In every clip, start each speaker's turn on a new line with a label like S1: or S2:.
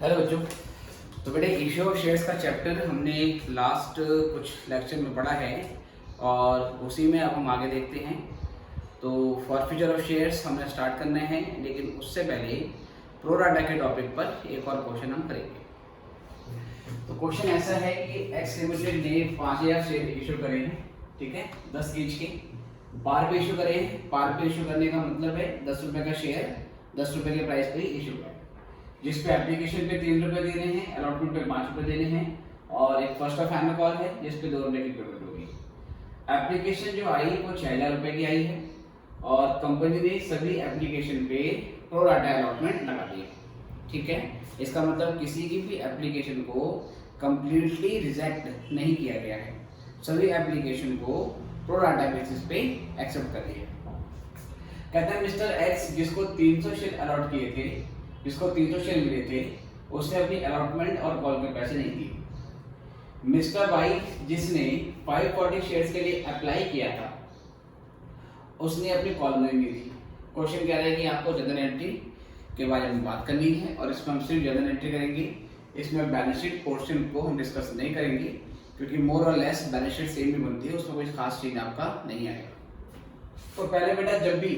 S1: Hello बच्चों। तो बेटे इश्यू ऑफ शेयर्स का चैप्टर हमने लास्ट कुछ लेक्चर में पढ़ा है और उसी में अब हम आगे देखते हैं। तो फॉरफीचर ऑफ शेयर्स हमने स्टार्ट करने हैं, लेकिन उससे पहले प्रो राटा के टॉपिक पर एक और क्वेश्चन हम करेंगे। तो क्वेश्चन ऐसा है कि एक्स लिमिटेड ने 5000 शेयर इशू करे हैं, ठीक है, 10 ईच के पार पे इशू करे हैं। पार पे इशू करने का मतलब है 10 रुपये का शेयर 10 रुपये के प्राइस पे इशू है, जिस पे एप्लीकेशन पे 3 रुपये देने हैं, अलॉटमेंट पे 5 रुपये देने हैं और एक फर्स्ट ऑफ हैंड कॉल है जिस पे 2 रुपये की पेमेंट होगी। एप्लीकेशन जो आई वो 6000 रुपये की आई है और कंपनी ने सभी एप्लीकेशन पे प्रो राटा अलॉटमेंट लगा दिया, ठीक है। इसका मतलब किसी की भी एप्लीकेशन को कंप्लीटली रिजेक्ट नहीं किया गया है, सभी एप्लीकेशन को प्रो राटा बेसिस पे एक्सेप्ट कर दिया। कहता है मिस्टर एक्स जिसको 300 शेयर अलॉट किए थे, जिसको 300 शेयर मिले थे, उसने अपनी अलॉटमेंट और कॉल के पैसे नहीं दिए। मिस्टर वाई जिसने 540 शेयर्स के लिए अप्लाई किया था, उसने अपनी कॉल नहीं दी थी। क्वेश्चन कह रहा है कि आपको जर्नल एंट्री के बारे में बात करनी है और इसमें हम सिर्फ जर्नल एंट्री करेंगे। इसमें बैलेंस शीट पोर्शन को हम डिस्कस नहीं करेंगे क्योंकि मोर और लेस बैलेंस शीट सेम ही बनती है, उसमें कोई खास चीज आपका नहीं आएगा। तो पहले बेटा जब भी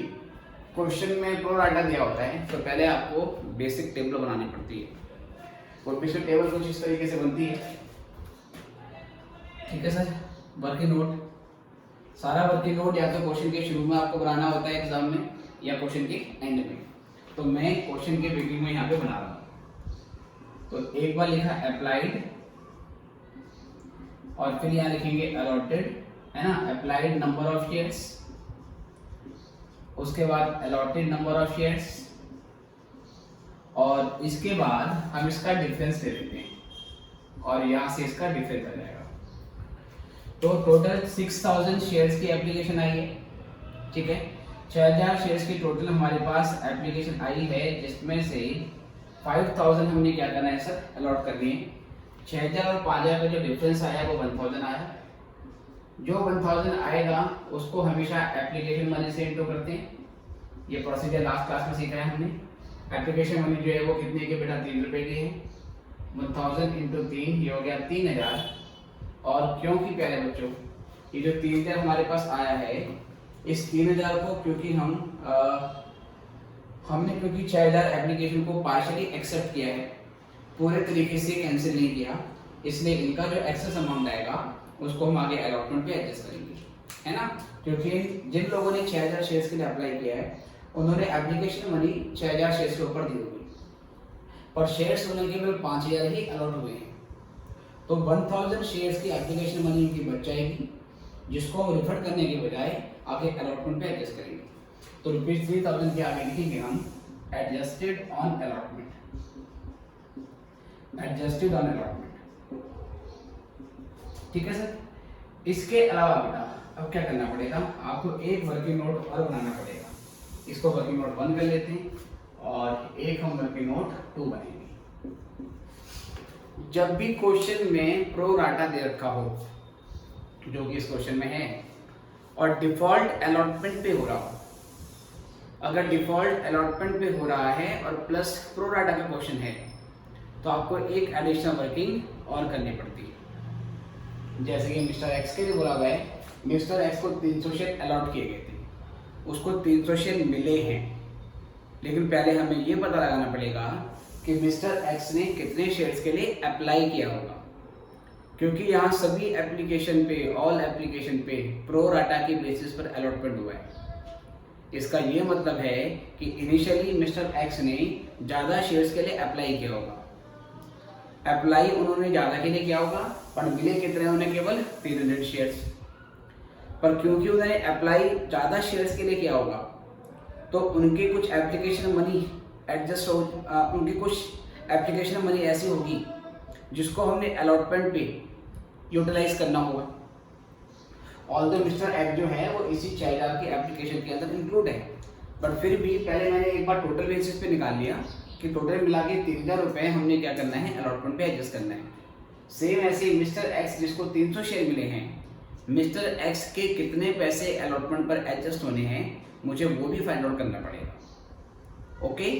S1: क्वेश्चन में प्रो राटा दिया होता है तो पहले आपको बेसिक टेबल बनानी पड़ती है और बेसिक टेबल कुछ इस तरीके से बनती है, ठीक है सर। वर्किंग नोट, सारा वर्किंग नोट या तो क्वेश्चन के शुरू में आपको बनाना होता है एग्जाम में या क्वेश्चन के एंड में। तो मैं क्वेश्चन के बिगिनिंग में यहाँ पे बना रहा हूँ। तो एक बार लिखा अप्लाइड और फिर यहाँ लिखेंगे अलॉटेड, है ना, अप्लाइड नंबर ऑफ शेयर्स, उसके बाद अलॉटेड नंबर ऑफ शेयर्स और इसके बाद हम इसका डिफरेंस दे देते हैं और यहाँ से इसका डिफरेंस आ जाएगा। तो टोटल 6000 शेयर्स की एप्लीकेशन आई है, ठीक है। 6000 शेयर्स की टोटल हमारे पास एप्लीकेशन आई है, जिसमें से 5000 हमने क्या करना है सर, अलॉट करनी है। 6000 और 5000 का जो डिफरेंस आया वो 1000 आया। जो 1000 आएगा उसको हमेशा एप्लीकेशन मनी से इंटू करते हैं। ये प्रोसीजर लास्ट क्लास में सीखा है हमने। एप्लीकेशन मनी जो है वो कितने के बेटा, 3 रुपए की है। 1000 इंटू 3 ये हो गया 3000। और क्योंकि प्यारे बच्चों ये जो 3000 हमारे पास आया है, इस 3000 को क्योंकि हमने क्योंकि 6000 एप्लीकेशन को पार्शियली एक्सेप्ट किया है, पूरे तरीके से कैंसिल नहीं किया, इसलिए इनका जो एक्सेस अमाउंट आएगा उसको हम आगे अलॉटमेंट पे एडजस्ट करेंगे, है ना। क्योंकि जिन लोगों ने 6000 शेयर्स के लिए अप्लाई किया है उन्होंने एप्लीकेशन मनी 6000 शेयर्स के ऊपर दी होगी, पर शेयर्स होने के केवल 5000 ही अलॉट हुए हैं। तो 1000 शेयर्स की एप्लीकेशन मनी उनकी बच जाएगी, जिसको हम रिफंड करने के बजाय आगे अलॉटमेंट पे एडजस्ट करेंगे। तो ₹3000 के आगे लिखेंगे हम adjusted on allotment, adjusted on allotment, ठीक है सर। इसके अलावा बेटा अब क्या करना पड़ेगा, आपको एक वर्किंग नोट और बनाना पड़ेगा। इसको वर्किंग नोट 1 कर लेते हैं और एक हम वर्किंग नोट 2 बनेंगे। जब भी क्वेश्चन में प्रो राटा दे रखा हो, जो कि इस क्वेश्चन में है, और डिफॉल्ट अलॉटमेंट पे हो रहा हो, अगर डिफॉल्ट अलॉटमेंट पे हो रहा है और प्लस प्रो राटा का क्वेश्चन है, तो आपको एक एडिशनल वर्किंग और करनी पड़ती है। जैसे कि मिस्टर एक्स के लिए बोला गया है, मिस्टर एक्स को 300 शेयर अलॉट किए गए थे, उसको 300 शेयर मिले हैं, लेकिन पहले हमें ये पता लगाना पड़ेगा कि मिस्टर एक्स ने कितने शेयर्स के लिए अप्लाई किया होगा, क्योंकि यहाँ सभी एप्लीकेशन पे, ऑल एप्लीकेशन पे प्रो राटा की बेसिस पर अलॉटमेंट हुआ है। इसका ये मतलब है कि इनिशियली मिस्टर एक्स ने ज़्यादा शेयर्स के लिए अप्लाई किया होगा। अप्लाई उन्होंने ज़्यादा के लिए किया होगा, पर मिले कितने, उन्हें केवल 300 शेयर्स। पर क्योंकि उन्होंने अप्लाई ज़्यादा शेयर्स के लिए किया होगा, तो उनके कुछ एप्लीकेशन मनी एडजस्ट हो, उनकी कुछ एप्लीकेशन मनी ऐसी होगी जिसको हमने अलॉटमेंट पे यूटिलाइज करना होगा। ऑल्दो मिस्टर एक्स जो है वो इसी 6000 की एप्लीकेशन के अंदर इंक्लूड है, बट फिर भी पहले मैंने एक बार टोटल बेसिस पे निकाल लिया कि टोटल मिला के 3000 रुपये हमने क्या करना है, अलॉटमेंट पे एडजस्ट करना है। सेम ऐसे ही मिस्टर एक्स जिसको 300 शेयर मिले हैं, मिस्टर एक्स के कितने पैसे अलॉटमेंट पर एडजस्ट होने हैं, मुझे वो भी फाइंड आउट करना पड़ेगा। ओके,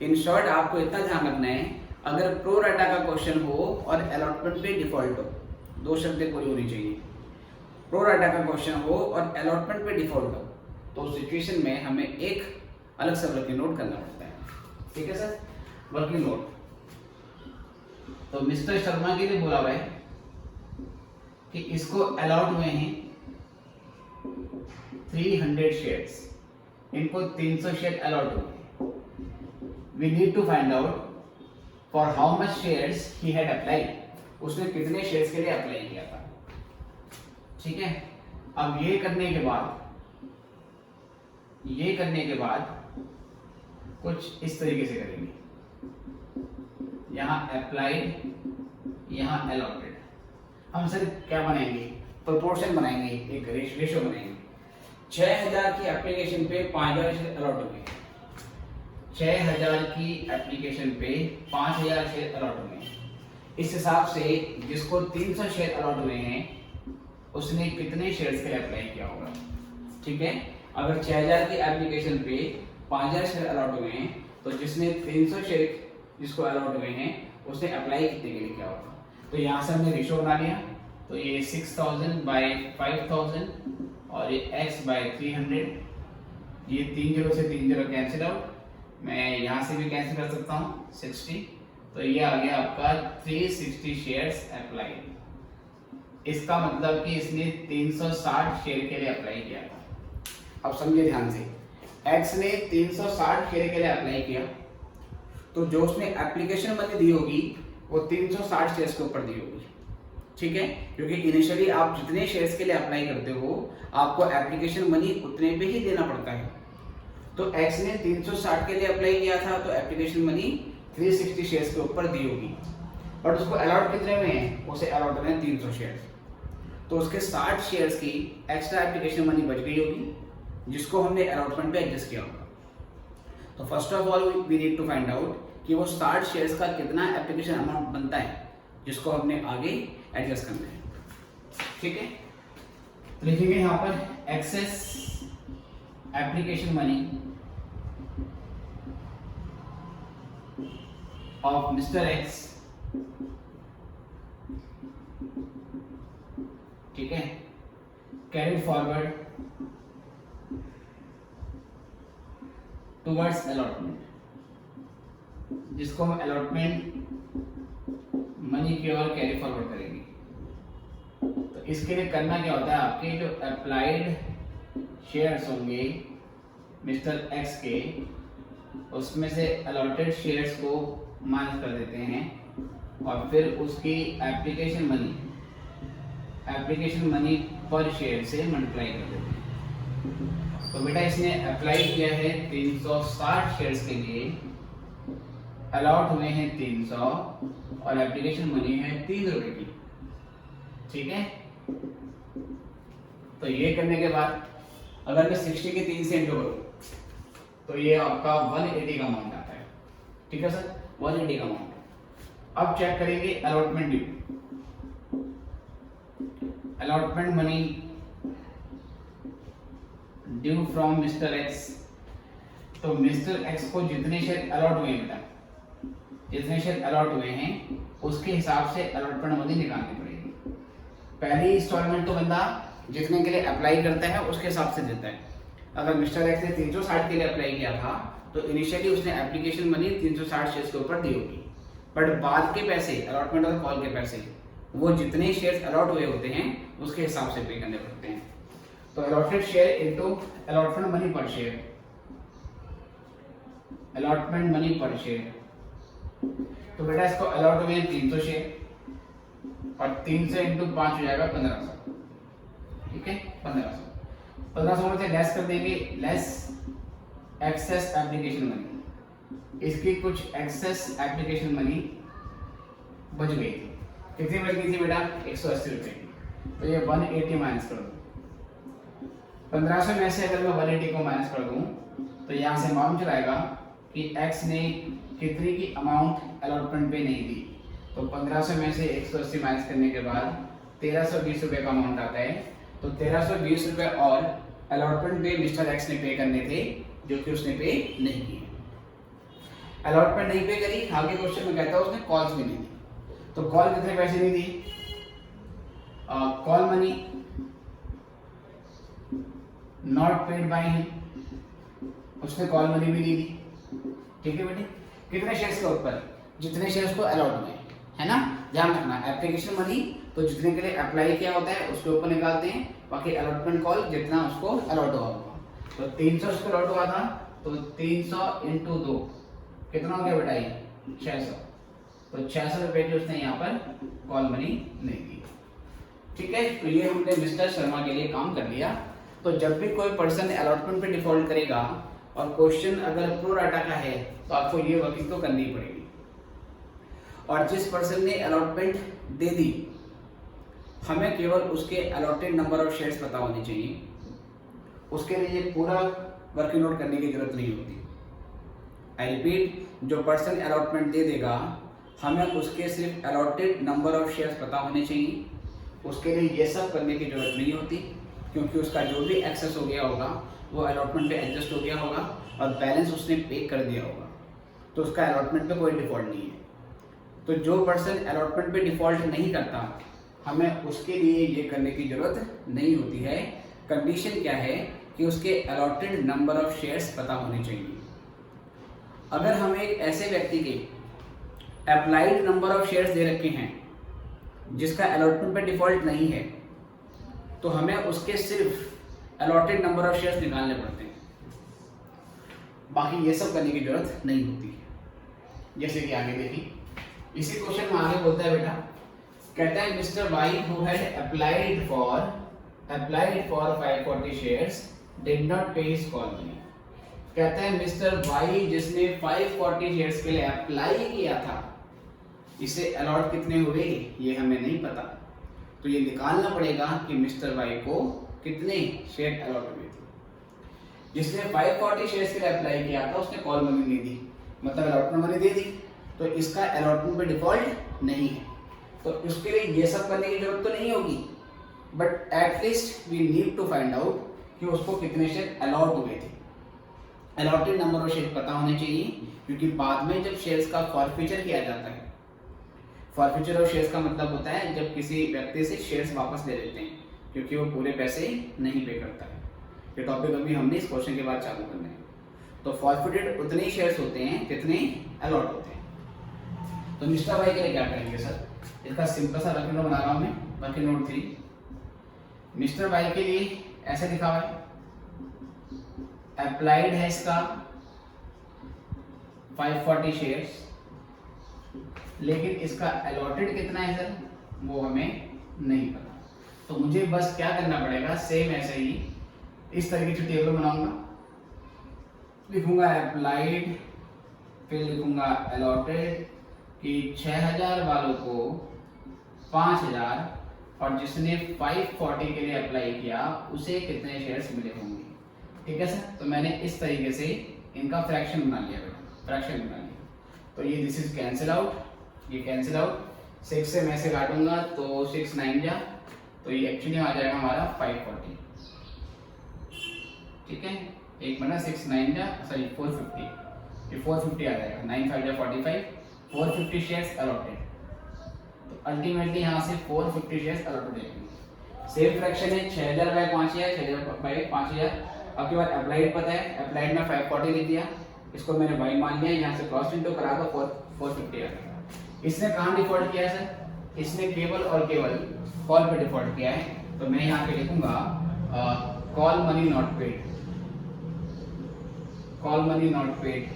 S1: इन शॉर्ट आपको इतना ध्यान रखना है, अगर प्रो राटा का क्वेश्चन हो और अलॉटमेंट पे डिफॉल्ट हो, दो शर्तें पूरी होनी चाहिए। प्रो राटा का क्वेश्चन हो और अलॉटमेंट पे डिफॉल्ट हो, तो उस सिचुएशन में हमें एक अलग से वर्किंग नोट करना पड़ता है। ठीक है सर, वर्किंग नोट तो मिस्टर शर्मा के लिए बोला हुआ है कि इसको अलॉट हुए हैं 300 शेयर्स, इनको 300 शेयर अलॉट हुए। We need to find out for how much shares he had applied, उसने कितने शेयर्स के लिए अप्लाई किया था। ठीक है, अब ये करने के बाद कुछ इस तरीके से करेंगे, यहां अप्लाइड, यहां अलॉटेड। हम सर क्या बनाएंगे, प्रोपोर्शन बनाएंगे, एक रेशियो बनाएंगे। 6000 की एप्लीकेशन पे 5000 शेयर अलॉट हुए, 6000 की एप्लीकेशन पे 5000 शेयर अलॉट हुए। इस हिसाब से जिसको 300 शेयर अलॉट हुए हैं उसने कितने शेयर्स के लिए अप्लाई किया होगा। ठीक है, अगर 6000 की एप्लीकेशन पे 5000 शेयर अलॉट हुए हैं तो जिसने 300 शेयर जिसको अलॉट हुए हैं उसने अप्लाई कितने के लिए किया होगा। तो यहाँ से हमने रेशियो बना लिया, तो ये 6000 बाय 5000 और ये x बाय 300, ये 3 0 से 3 0 कैंसिल आउट, मैं यहाँ से भी कैंसिल कर सकता हूँ 60, तो ये आ गया आपका 360 शेयर्स अप्लाइड। इसका मतलब कि इसने 360 शेयर के लिए अप्लाई किया था। अब समझिए ध्यान से, x ने 360 शेयर के लिए अप्लाई किया, तो जो उसने एप्लीकेशन मनी दी होगी वो 360 शेयर्स के ऊपर दी होगी। ठीक है, क्योंकि इनिशियली आप जितने शेयर्स के लिए अप्लाई करते हो आपको एप्लीकेशन मनी उतने पे ही देना पड़ता है। तो x ने 360 के लिए अप्लाई किया था तो एप्लीकेशन मनी 360 शेयर्स के ऊपर दी होगी, बट उसको अलॉट कितने हुए हैं, उसे अलॉट हुए हैं 300 शेयर्स, तो उसके 60 शेयर्स की एक्स्ट्रा एप्लीकेशन मनी बच गई होगी जिसको हमने अलॉटमेंट पे एडजस्ट किया होगा। तो first of all we need to find out कि वो 60 शेयर्स का कितना एप्लीकेशन अमाउंट बनता है जिसको हमने आगे एडजस्ट करना है। ठीक है, तो लिखेंगे यहाँ पर excess application money of mister X. ठीक है, कैरिड फॉरवर्ड टुवर्ड्स अलॉटमेंट, जिसको हम अलॉटमेंट मनी की ओर कैरी फॉरवर्ड करेंगे। तो इसके लिए करना क्या होता है, आपके जो अप्लाइड शेयर्स होंगे मिस्टर एक्स के, उसमें से अलॉटेड शेयर्स को माइनस कर देते हैं और फिर उसकी एप्लीकेशन मनी पर शेयर से मल्टीप्लाई कर देते हैं। तो बेटा इसने अप्लाई किया है 360 शेयर्स के लिए, अलॉट हुए हैं 300 और एप्लीकेशन मनी है 3 रुपए की। ठीक है, तो ये करने के बाद अगर मैं 60 के 3 से इंटू करूं तो ये आपका 180 का अमाउंट आता है। ठीक है सर, 180 का अमाउंट। अब चेक करेंगे allotment due, allotment money due from mister x. तो मिस्टर एक्स को जितने शेयर अलॉट हुए हैं बेटा, जितने शेयर अलॉट हुए हैं उसके हिसाब से अलॉटमेंट मनी निकालनी पड़ेगी। पहली इंस्टॉलमेंट तो बंदा जितने के लिए अप्लाई करता है उसके हिसाब से देता है। अगर मिस्टर एक्स ने 360 के लिए अप्लाई किया था तो इनिशियली उसने एप्लीकेशन मनी 360 शेयर्स के ऊपर दी होगी, बट बाद के पैसे अलॉटमेंट और कॉल के पैसे वो जितने शेयर्स अलॉट हुए होते हैं उसके हिसाब से पे करने पड़ते हैं। तो allotted share into allotment money पर शेयर, अलॉटमेंट मनी पर शेयर। तो बेटा इसको अलॉट हुए 300 शेयर और 300 इंटू 5 हो जाएगा 1500। ठीक है, 1500 में से लेस कर देंगे, लेस एक्सेस एप्लीकेशन मनी। इसकी कुछ एक्सेस एप्लीकेशन मनी बच गई थी। कितनी बच गई थी बेटा, 180 रुपए की। तो ये 180 माइनस कर दो। 1500 में से अगर मैं 180 को माइनस कर दूं तो यहाँ से मालूम चलाएगा कि x ने कितनी की अमाउंट अलॉटमेंट पे नहीं दी। तो 1500 में से 180 माइनस करने के बाद 1320 रुपए का अमाउंट आता है। तो 1320 रुपए और अलॉटमेंट पे मिस्टर एक्स ने पे करने थे जो कि उसने पे नहीं किए। अलॉटमेंट नहीं पे करी, आगे क्वेश्चन में कहता है उसने कॉल्स भी नहीं दी। तो कॉल कितने पैसे नहीं दी, call money not paid by him, उसने कॉल मनी भी नहीं दी। ठीक है बेटे, कितने शेयर्स के ऊपर, जितने शेयर्स को अलॉट हुए, है ना, ध्यान रखना। एप्लीकेशन मनी तो जितने के लिए अप्लाई किया होता है उसके ऊपर निकालते हैं, बाकी अलॉटमेंट कॉल जितना उसको अलॉट हुआ होगा। तो 300 उसको अलॉट हुआ था, तो 300 इंटू 2 कितना हो गया बेटा, ये 600। तो 600 रुपए की उसने यहाँ पर कॉल मनी नहीं दी। ठीक है, तो ये हमने मिस्टर शर्मा के लिए काम कर लिया। तो जब भी कोई पर्सन अलॉटमेंट पे डिफॉल्ट करेगा और क्वेश्चन अगर प्रो राटा का है तो आपको ये वर्किंग तो करनी पड़ेगी। और जिस पर्सन ने अलॉटमेंट दे दी, हमें केवल उसके अलॉटेड नंबर ऑफ शेयर्स पता होने चाहिए, उसके लिए पूरा वर्किंग नोट करने की जरूरत नहीं होती। आई रिपीट, जो पर्सन अलॉटमेंट दे देगा हमें उसके सिर्फ अलॉटेड नंबर ऑफ शेयर्स पता होने चाहिए, उसके लिए ये सब करने की जरूरत नहीं होती, क्योंकि उसका जो भी एक्सेस हो गया होगा वो अलॉटमेंट पे एडजस्ट हो गया होगा और बैलेंस उसने पे कर दिया होगा, तो उसका अलॉटमेंट पे कोई डिफॉल्ट नहीं है। तो जो पर्सन अलॉटमेंट पे डिफॉल्ट नहीं करता, हमें उसके लिए ये करने की जरूरत नहीं होती है। कंडीशन क्या है कि उसके अलॉटेड नंबर ऑफ शेयर्स पता होने चाहिए। अगर हमें एक ऐसे व्यक्ति के अप्लाइड नंबर ऑफ शेयर्स दे रखे हैं जिसका अलॉटमेंट पे डिफॉल्ट नहीं है, तो हमें उसके सिर्फ अलॉटेड नंबर ऑफ शेयर्स निकालने पड़ते हैं, बाकी ये सब करने की जरूरत नहीं होती है। जैसे कि आगे देखिए, इसी क्वेश्चन में आगे बोलता है बेटा, कहता है mister Y who had applied for 540 shares did not pay his call money. कहता है मिस्टर वाई जिसने 540 शेयर्स के लिए अप्लाई किया था, इसे अलॉट कितने हुए ये हमें नहीं पता, तो ये निकालना पड़ेगा कि मिस्टर वाई को कितने शेयर अलॉट हुए थे। जिसने 540 शेयर्स के लिए अप्लाई किया था उसने कॉल मनी नहीं दी, मतलब अलॉटमेंट मनी दे दी, तो इसका अलॉटमेंट पे डिफॉल्ट नहीं है, तो उसके लिए ये सब करने की जरूरत तो नहीं होगी, but at least we need to find out कि उसको कितने शेयर अलॉट हुए थे। अलॉटेड नंबर ऑफ शेयर पता होने चाहिए, क्योंकि बाद में जब शेयर्स का फॉरफीचर किया जाता है, फॉरफीचर ऑफ शेयर्स का मतलब होता है जब किसी व्यक्ति से शेयर्स वापस ले लेते हैं क्योंकि वो पूरे पैसे नहीं पे करता है। ये टॉपिक अभी हमने इस क्वेश्चन के बाद चालू करना है। तो फॉरफिटेड उतने ही शेयर्स होते हैं जितने अलॉट होते हैं। तो मिस्टर वाई के लिए क्या करेंगे सर, इसका सिंपल सा वर्किंग नोट बना रहा हूं मैं, वर्किंग नोट 3। मिस्टर वाई के लिए ऐसे लिखा हुआ है, अप्लाइड है इसका 540 शेयर्स, लेकिन इसका अलॉटेड कितना है सर वो हमें नहीं पता। तो मुझे बस क्या करना पड़ेगा, सेम ऐसे ही इस तरीके से टेबल बनाऊंगा, लिखूंगा अप्लाइड, फिर लिखूंगा अलॉटेड कि 6000 वालों को 5000 और जिसने 540 के लिए अप्लाई किया उसे कितने शेयर्स मिले होंगे। ठीक है सर, तो मैंने इस तरीके से इनका फ्रैक्शन बना लिया बेटा, फ्रैक्शन बना लिया। तो ये दिस इज कैंसिल आउट, ये कैंसिल आउट, 6 से मैं से काटूंगा तो 6 9 जा, तो ये एक्चुअली आ जाएगा हमारा 540। ठीक है, एक बना 6 9 जा, सॉरी 450, ये 450 आ जाएगा, 9 5 जा 45, 450 शेयर्स अलॉटेड। तो अल्टीमेटली यहाँ से 450 शेयर्स अलॉटेड है। सेम फ्रैक्शन है 6000 बाय 5000, 6000 बाय 5000। आपके बाद अप्लाइड पता है, अप्लाइड में 540 लिख दिया, इसको मैंने y मान लिया, यहाँ से क्रॉस इंटू करा दो 450 आ गया। इसने कहाँ डिफॉल्ट किया है सर, इसने केवल और केवल कॉल पे डिफॉल्ट किया है, तो मैं यहाँ पे लिखूंगा call money not paid, call money not paid.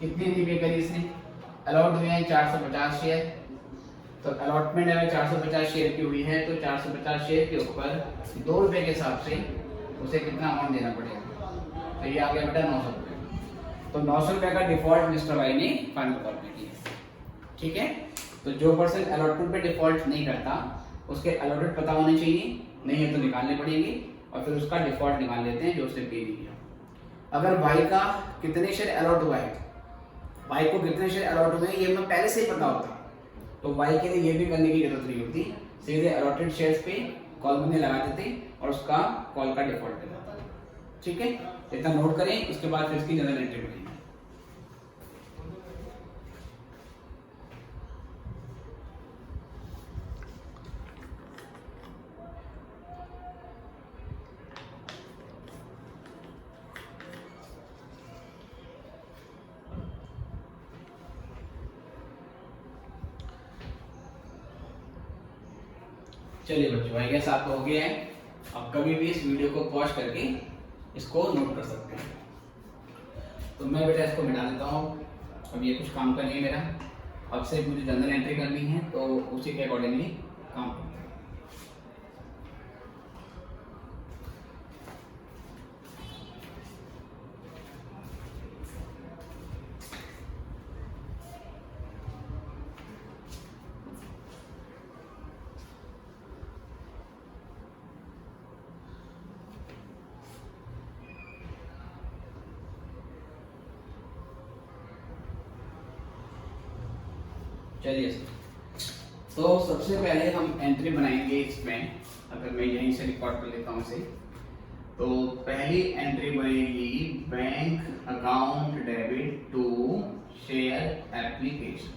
S1: कितनी नहीं पे करी इसने, अलॉट हुए हैं 450 शेयर, तो अलॉटमेंट अगर 450 शेयर की हुई है तो 450 शेयर के ऊपर 2 रुपए के हिसाब से उसे कितना अमाउंट देना पड़ेगा, तो ये आ गया बेटा 900 रुपये। तो 900 रुपये का डिफॉल्ट मिस्टर वाई ने फाइनल कॉल पे किया। ठीक है, तो जो पर्सन अलॉटमेंट पे डिफॉल्ट नहीं करता उसके अलॉटेड पता होने चाहिए, नहीं है तो निकालने पड़ेंगे और फिर उसका डिफॉल्ट निकाल लेते हैं जो उसने पे नहीं किया। अगर वाई का कितने शेयर अलॉट हुआ है, वाई को कितने शेयर अलॉट हुए हैं ये हमें पहले से ही पता होता, तो वाई के लिए ये भी करने की जरूरत नहीं होती, सीधे अलॉटेड शेयर्स पे कॉल मनी लगा देते और उसका कॉल का डिफॉल्ट हो जाता है। ठीक है, इतना नोट करें, इसके बाद फिर इसकी जनरल एंट्री बढ़ेगी। चलिए बच्चों, आई गेस आपको हो गया है। अब कभी भी इस वीडियो को पॉज करके इसको नोट कर सकते हैं। तो मैं बेटा इसको मिटा देता हूँ। अब ये कुछ काम का नहीं है मेरा, अब से मुझे जनरल एंट्री करनी है, तो उसी के अकॉर्डिंगली काम करते हैं। चलिए, तो सबसे पहले हम एंट्री बनाएंगे इसमें। अगर मैं यहीं से रिकॉर्ड कर लेता हूँ इसे, तो पहली एंट्री बनेगी bank account debit to share application.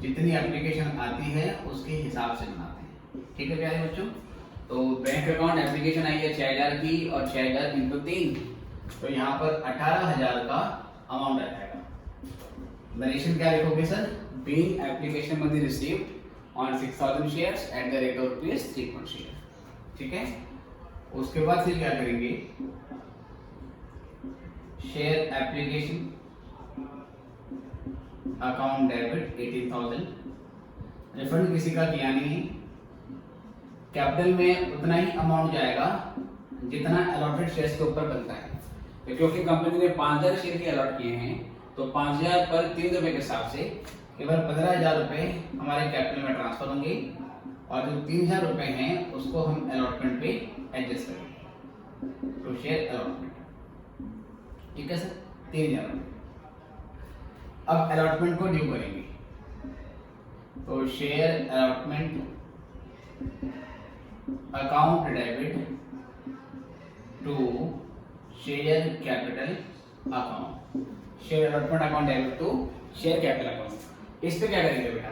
S1: जितनी एप्लीकेशन आती है उसके हिसाब से बनाते हैं, ठीक है प्यारे बच्चों। तो बैंक अकाउंट एप्लीकेशन आई है 6000 की, और 6000 इंटू 3, तो यहाँ पर 18000 का अमाउंट आ जाएगा। नरेशन क्या लिखोगे sir? Being application money received on 6000 shares at the rate of rupees 3 per share, ठीक है। उसके बाद फिर क्या करेंगे? Share application account debit 18000। Refund किसी का किया नहीं है। कैपिटल में उतना ही अमाउंट जाएगा जितना अलॉटेड शेयर्स के ऊपर बनता है। तो क्योंकि कंपनी ने 5000 शेयर ही अलॉट किए हैं, तो 5000 पर 3 रुपए के हिसाब से केवल 15000 रुपए हमारे कैपिटल में ट्रांसफर होंगे, और जो 3000 रुपए हैं उसको हम अलॉटमेंट पे एडजस्ट करेंगे। तो शेयर अलॉटमेंट, ठीक है सर, 3000 रुपए। अब अलॉटमेंट को ड्यू करेंगे, तो share allotment account debit to share capital account. Share allotment account debit to share capital account. इस पे क्या करेंगे बेटा?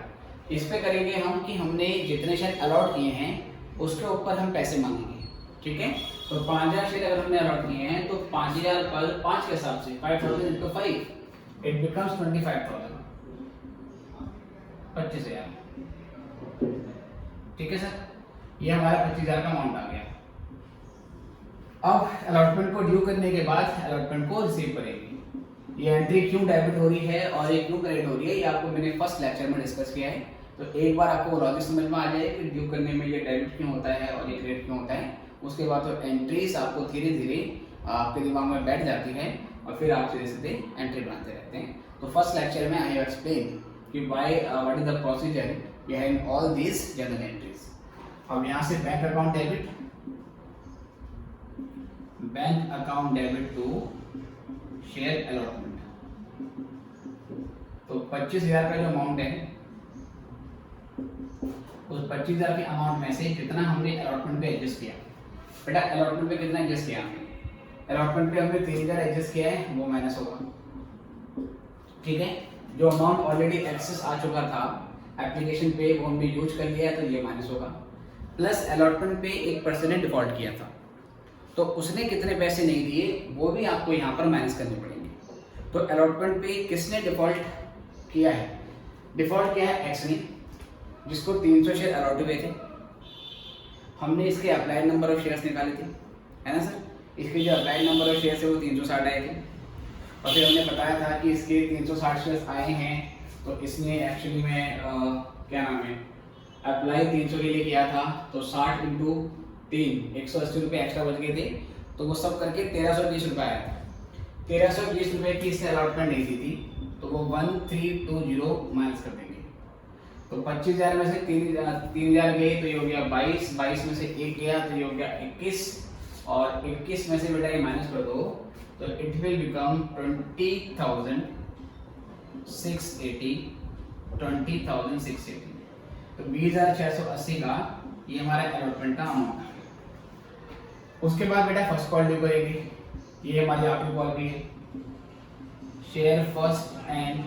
S1: इस पे करेंगे हम कि हमने जितने शेयर अलॉट किए हैं उसके ऊपर हम पैसे मांगेंगे, ठीक है। तो 5000 शेयर अगर हमने अलॉट किए हैं, तो 5000 पर 5 के हिसाब से 5000 into 5 इट बिकम्स 25000, 25000, ठीक है सर। ये हमारा 25000 का अमाउंट आ गया। अब अलॉटमेंट को ड्यू करने के बाद अलॉटमेंट को रिसीव करेंगे। ये एंट्री क्यों डेबिट हो रही है और ये क्यों क्रेडिट हो रही है, ये आपको मैंने फर्स्ट लेक्चर में डिस्कस किया है। तो एक बार आपको लॉजिक समझ में आ जाए कि ड्यू करने में ये डेबिट क्यों होता है और ये क्रेडिट क्यों होता है, उसके बाद तो एंट्रीज आपको धीरे धीरे आपके दिमाग में बैठ जाती है, और फिर आप सीधे सीधे एंट्री बनाते रहते हैं। तो फर्स्ट लेक्चर में आई हैव एक्सप्लेन कि what is the procedure behind all these general entries. अब यहाँ से bank account debit to share allotment. तो 25000 का जो अमाउंट है, उस 25000 के अमाउंट में से जितना हमने अलॉटमेंट पे एडजस्ट किया, बेटा अलॉटमेंट पे कितना एडजस्ट किया हमने? अलॉटमेंट पे हमने 3000 एडजस्ट किया है, वो माइनस होगा, ठीक है। जो अमाउंट ऑलरेडी एक्सेस आ चुका था एप्लीकेशन पे, वो हमने यूज कर लिया है, तो ये माइनस होगा। प्लस अलॉटमेंट पे एक पर्सन ने डिफॉल्ट किया था, तो उसने कितने पैसे नहीं दिए वो भी आपको यहाँ पर माइनस करने पड़ेंगे। तो अलॉटमेंट पे किसने डिफॉल्ट किया है? डिफॉल्ट किया है एक्स ने, जिसको 300 शेयर अलॉट हुए थे। हमने इसके अप्लाइड नंबर ऑफ शेयर्स निकाले थे, है ना सर। इसके जो अप्लाइड नंबर ऑफ शेयर्स है वो 360 आए थे, और फिर हमने बताया था कि इसके 360 शेयर्स आए हैं, तो इसने एक्चुअली में क्या नाम है, अप्लाई 300 के लिए किया था, तो 60 इंटू 3 180 रुपये एक्स्ट्रा बच गए थे, तो वो सब करके 1320 रुपये आया था। 1320 रुपये की इसने अलॉटमेंट नहीं दी थी, तो वो 1320 माइनस कर देंगे। तो 25000 में से 3000 गए, तो ये हो गया 22, 22 में से 1 गया, तो ये हो गया 21, और 21 में से बेटा ये माइनस कर दो, तो इट विल बिकम 20,680। तो 20,680 का ये हमारा अलॉटमेंट का अमाउंट है। उसके बाद बेटा फर्स्ट कॉल ड्यू करेंगे, ये हमारी आखिरी कॉल भी है। Share first and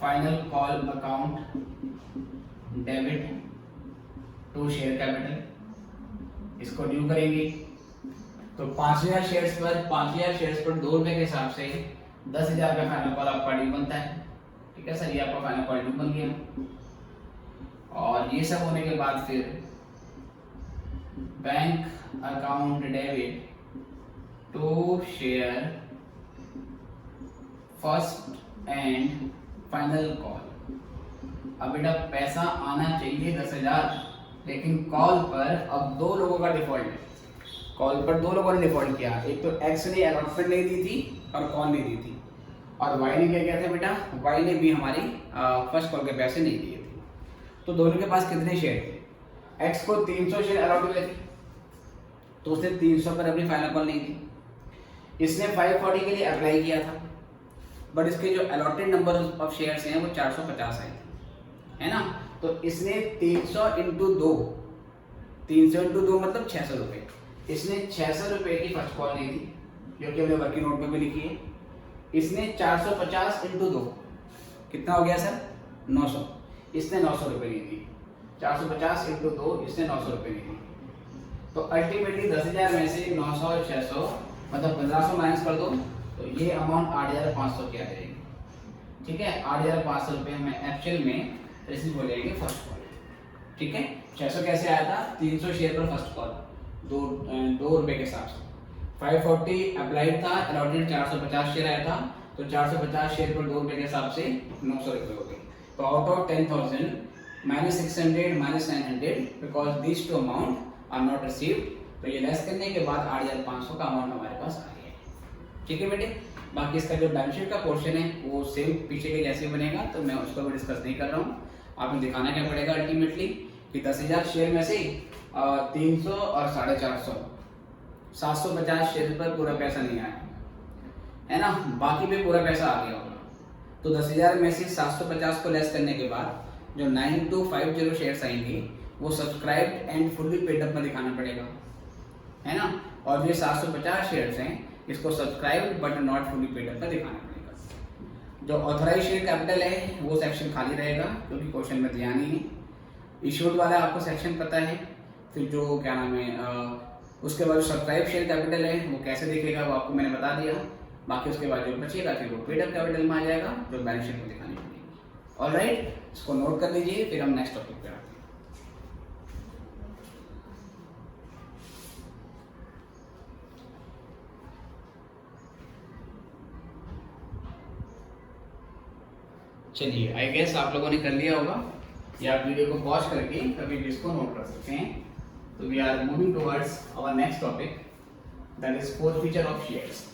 S1: final call account debit to share capital, इसको ड्यू करेंगे। तो 5000 शेयर्स पर 2 रुपए के हिसाब से 10,000 का फाइनल कॉल आपका ड्यू बनता है, ठीक है सर। ये आपका फाइनल कॉल ड्यू बन गया। और ये सब होने के बाद फिर bank account debit to share first and final call. अब बेटा पैसा आना चाहिए 10,000, लेकिन कॉल पर अब दो लोगों का डिफॉल्ट है। कॉल पर दो लोगों ने डिफॉल्ट किया, एक तो एक्स ने अलॉटमेंट नहीं दी थी और कॉल नहीं दी थी, और वाई ने क्या किया था बेटा, वाई ने भी हमारी फर्स्ट कॉल के पैसे नहीं दिए थे। तो दोनों के पास कितने शेयर थे? एक्स को 300 शेयर अलॉट हुए थे, तो उसने 300 पर अपनी फाइनल कॉल नहीं दी। इसने 540 के लिए अप्लाई किया था, बट इसके जो अलॉटेड नंबर ऑफ शेयर्स हैं वो 450 आए थे, है ना। तो इसने 300 इंटू 2, 300 इंटू 2 मतलब 600 रुपये। इसने 600 रुपये की फर्स्ट कॉल नहीं दी, जो कि हमने वर्किंग नोट में भी लिखी है। इसने 450 इंटू 2 कितना हो गया सर? 900। इसने 900 रुपये नहीं दी। 450 इंटू 2 इसने 900 रुपये नहीं दी। तो अल्टीमेटली 10,000 में से 900 और 600 मतलब 1500 माइनस कर दो, तो ये अमाउंट 8,500 की आ जाएगी। ठीक है, 8,500 रुपये हमें एक्चुअल में रिसीव हो जाएंगे फर्स्ट कॉल। ठीक है, 600 कैसे आया था? 300 शेयर पर फर्स्ट कॉल, दो रुपये के हिसाब से। 540 अप्लाइड था, अलॉटेड 450 शेयर आया था, तो 450 शेयर पर 2 रुपये के हिसाब से 900 रुपये हो गए। तो out of 10,000 -600 -900 because this two amount are not received, तो ये लेस करने के बाद 8,500 का अमाउंट हमारे पास आ गया। ठीक है बेटे, बाकी इसका जो बैलेंस शीट का पोर्शन है वो सेम पीछे के जैसे बनेगा, तो मैं उसको भी डिस्कस नहीं कर रहा हूँ। आपने दिखाना क्या पड़ेगा अल्टीमेटली कि 10,000 शेयर में से 300 और 450 750 शेयर पर पूरा पैसा नहीं आया है ना, बाकी पे पूरा पैसा आ गया होगा। तो 10,000 में से 750 को लेस करने के बाद जो 9250 शेयर्स आएंगे वो subscribed and fully paid up में दिखाना पड़ेगा, है ना। और ये 750 शेयर्स हैं, इसको subscribed but not fully paid up में दिखाना पड़ेगा। जो ऑथराइज शेयर कैपिटल है वो सेक्शन खाली रहेगा, क्योंकि क्वेश्चन में दिया नहीं है। इशूड वाला आपको सेक्शन पता है। फिर जो क्या नाम है उसके बाद सब्सक्राइब शेयर कैपिटल है वो कैसे दिखेगा वो आपको मैंने बता दिया। बाकी उसके बाद जो बचेगा फिर वो पेड अप कैपिटल में आ जाएगा, जो बैलेंस शीट में दिखानी पड़ेगी। ऑलराइट, इसको नोट कर लीजिए, फिर हम नेक्स्ट टॉपिक पे आते हैं। चलिए, आई गेस आप लोगों ने कर लिया होगा, या आप वीडियो को पॉज करके कभी भी इसको नोट कर सकते हैं। तो we are moving towards our next topic, that is fourth feature of shares.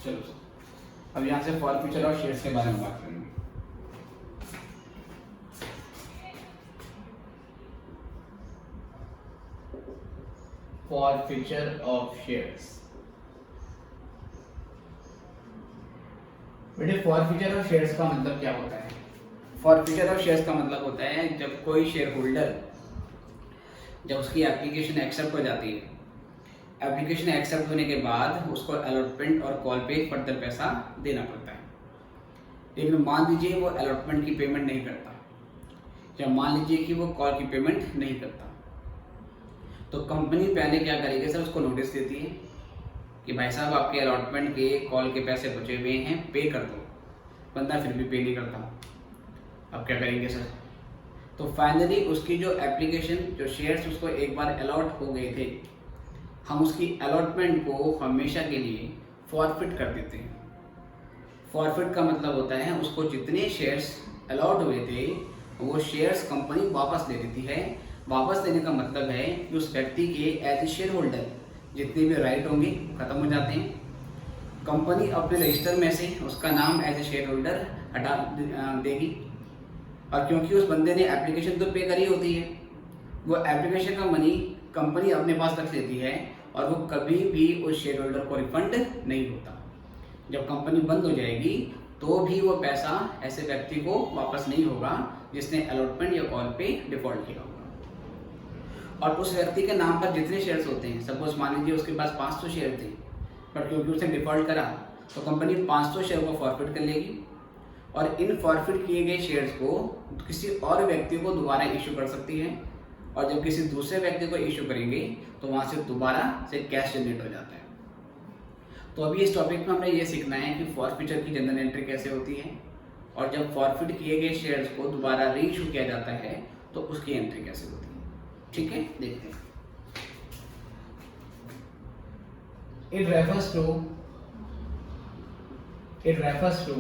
S1: चलो अब यहाँ से फोर्थ फीचर ऑफ शेयर्स के बारे में बात करेंगे। फॉर फीचर ऑफ शेयर्स, बेटे फॉर फीचर ऑफ शेयर्स का मतलब क्या होता है? फॉर फीचर ऑफ शेयर्स का मतलब होता है जब कोई शेयर होल्डर, जब उसकी एप्लीकेशन एक्सेप्ट हो जाती है, एप्लीकेशन एक्सेप्ट होने के बाद उसको अलॉटमेंट और कॉल पे फर्दर पैसा देना पड़ता है। लेकिन मान लीजिए वो अलॉटमेंट की पेमेंट नहीं करता, या मान लीजिए कि वो कॉल की पेमेंट नहीं करता, तो कंपनी पहले क्या करेगी सर, उसको नोटिस देती है कि भाई साहब आपके अलॉटमेंट के कॉल के पैसे बचे हुए हैं, पे कर दो। बंदा फिर भी पे नहीं करता, अब क्या करेंगे सर? तो फाइनली उसकी जो एप्लीकेशन, जो शेयर्स उसको एक बार अलॉट हो गए थे, हम उसकी अलॉटमेंट को हमेशा के लिए फॉरफिट कर देते हैं। फॉरफिट का मतलब होता है उसको जितने शेयर्स अलॉट हुए थे वो शेयर्स कंपनी वापस दे देती है। वापस देने का मतलब है कि उस व्यक्ति के एज ए शेयर होल्डर जितने भी राइट होंगे खत्म हो जाते हैं। कंपनी अपने रजिस्टर में से उसका नाम एज ए शेयर होल्डर हटा देगी, और क्योंकि उस बंदे ने एप्लीकेशन तो पे करी होती है, वो एप्लीकेशन का मनी कंपनी अपने पास रख लेती है, और वो कभी भी उस शेयर होल्डर को रिफंड नहीं होता। जब कंपनी बंद हो जाएगी तो भी वो पैसा ऐसे व्यक्ति को वापस नहीं होगा जिसने अलॉटमेंट या कॉल पे डिफॉल्ट किया होगा। और उस व्यक्ति के नाम पर जितने शेयर्स होते हैं, सपोज मान लीजिए उसके पास 500 शेयर थे, पर क्योंकि उसने डिफॉल्ट करा तो कंपनी 500 शेयर को फॉरफिट कर लेगी, और इन फॉरफिट किए गए शेयर्स को किसी और व्यक्ति को दोबारा इशू कर सकती है, और जब किसी दूसरे व्यक्ति को इशू करेंगे तो वहां से दोबारा से कैश जनरेट हो जाता है। तो अभी इस टॉपिक में हमने ये सीखना है कि फॉरफिचर की जनरल एंट्री कैसे होती है, और जब फॉरफिट किए गए शेयर्स को दोबारा री इशू किया जाता है तो उसकी एंट्री कैसे होती है। ठीक है, देखते हैं। It refers to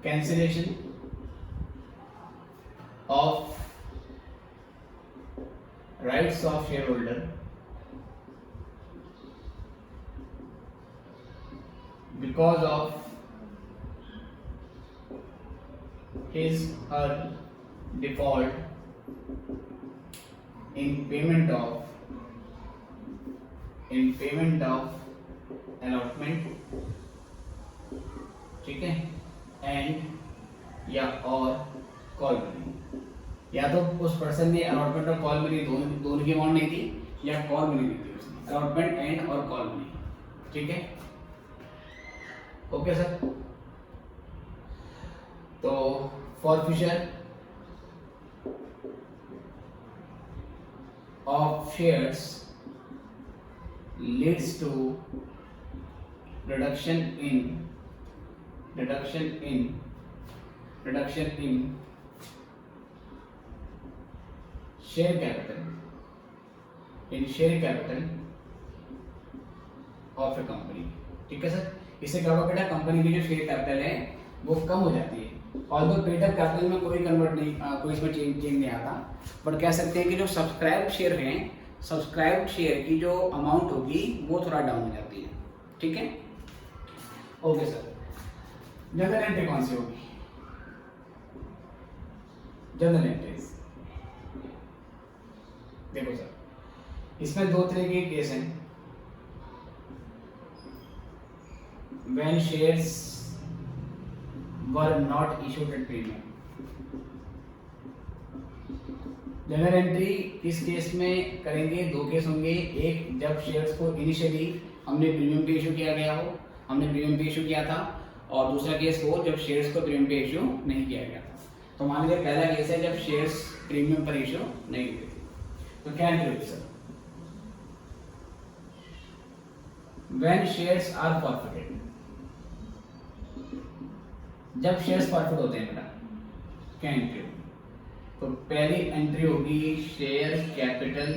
S1: cancellation of rights of shareholder because of his or default in payment of allotment, ठीक है, एंड या और कॉल मनी, या तो उस पर्सन ने अलॉटमेंट और कॉल मनी दोनों की अमाउंट नहीं दी, या कॉल मनी नहीं दी उसने, अलॉटमेंट एंड और कॉल मनी। ठीक है, ओके सर। तो forfeiture of shares leads to reduction in share capital of a company। ठीक है सर, इससे क्या होगा बेटा, कंपनी की जो शेयर कैपिटल है वो कम हो जाती है। ऑल्दो पेड अप कैपिटल में कोई कन्वर्ट नहीं, कोई इसमें चेंज नहीं आता, बट कह सकते हैं कि जो सब्सक्राइब्ड शेयर हैं, सब्सक्राइब्ड शेयर की जो अमाउंट होगी वो थोड़ा डाउन हो जाती है। ठीक है, ओके सर। जनरल एंट्री कौन सी होगी? जनरल एंट्रीज देखो सर, इसमें दो तरह के केस हैं। when shares were not issued at premium। General entry किस केस में करेंगे? दो केस होंगे, एक जब शेयर्स को इनिशियली हमने प्रीमियम पे इशू किया गया हो, हमने प्रीमियम पे इशू किया था, और दूसरा केस हो जब शेयर्स को प्रीमियम पे इशू नहीं किया गया था। तो मान लीजिए पहला केस है जब शेयर्स प्रीमियम पर इशू नहीं हुए थे, तो क्या एंट्री होगी sir? When shares are forfeited, जब शेयर्स फॉरफिट होते हैं बेटा, क्या एंट्री होगी? तो पहली एंट्री होगी शेयर कैपिटल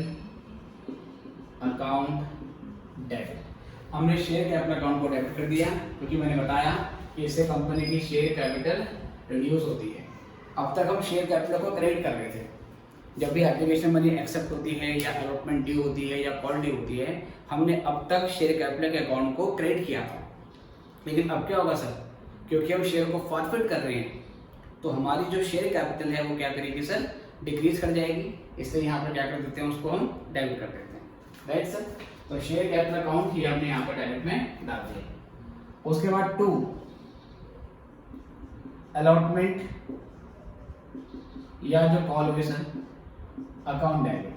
S1: अकाउंट डेबिट। हमने शेयर कैपिटल अकाउंट को डेबिट कर दिया, क्योंकि मैंने बताया कि इससे कंपनी की शेयर कैपिटल रिड्यूस होती है। अब तक हम शेयर कैपिटल को क्रेडिट कर रहे थे, जब भी एप्लीकेशन मनी एक्सेप्ट होती है या अलॉटमेंट ड्यू होती है या कॉल ड्यू होती है, हमने अब तक शेयर कैपिटल के अकाउंट को क्रेडिट किया था। लेकिन अब क्या होगा सर, क्योंकि हम शेयर को फॉरफिट कर रहे हैं, तो हमारी जो शेयर कैपिटल है वो क्या करेगी सर? डिक्रीज कर जाएगी। इसलिए यहाँ पर क्या कर देते हैं, उसको हम डेबिट कर देते हैं, राइट सर। तो शेयर कैपिटल अकाउंट ही हमने यहाँ पर डेबिट में डाल दिया। उसके बाद 2 अलॉटमेंट या जो कॉल हुए सर अकाउंट डेबिट।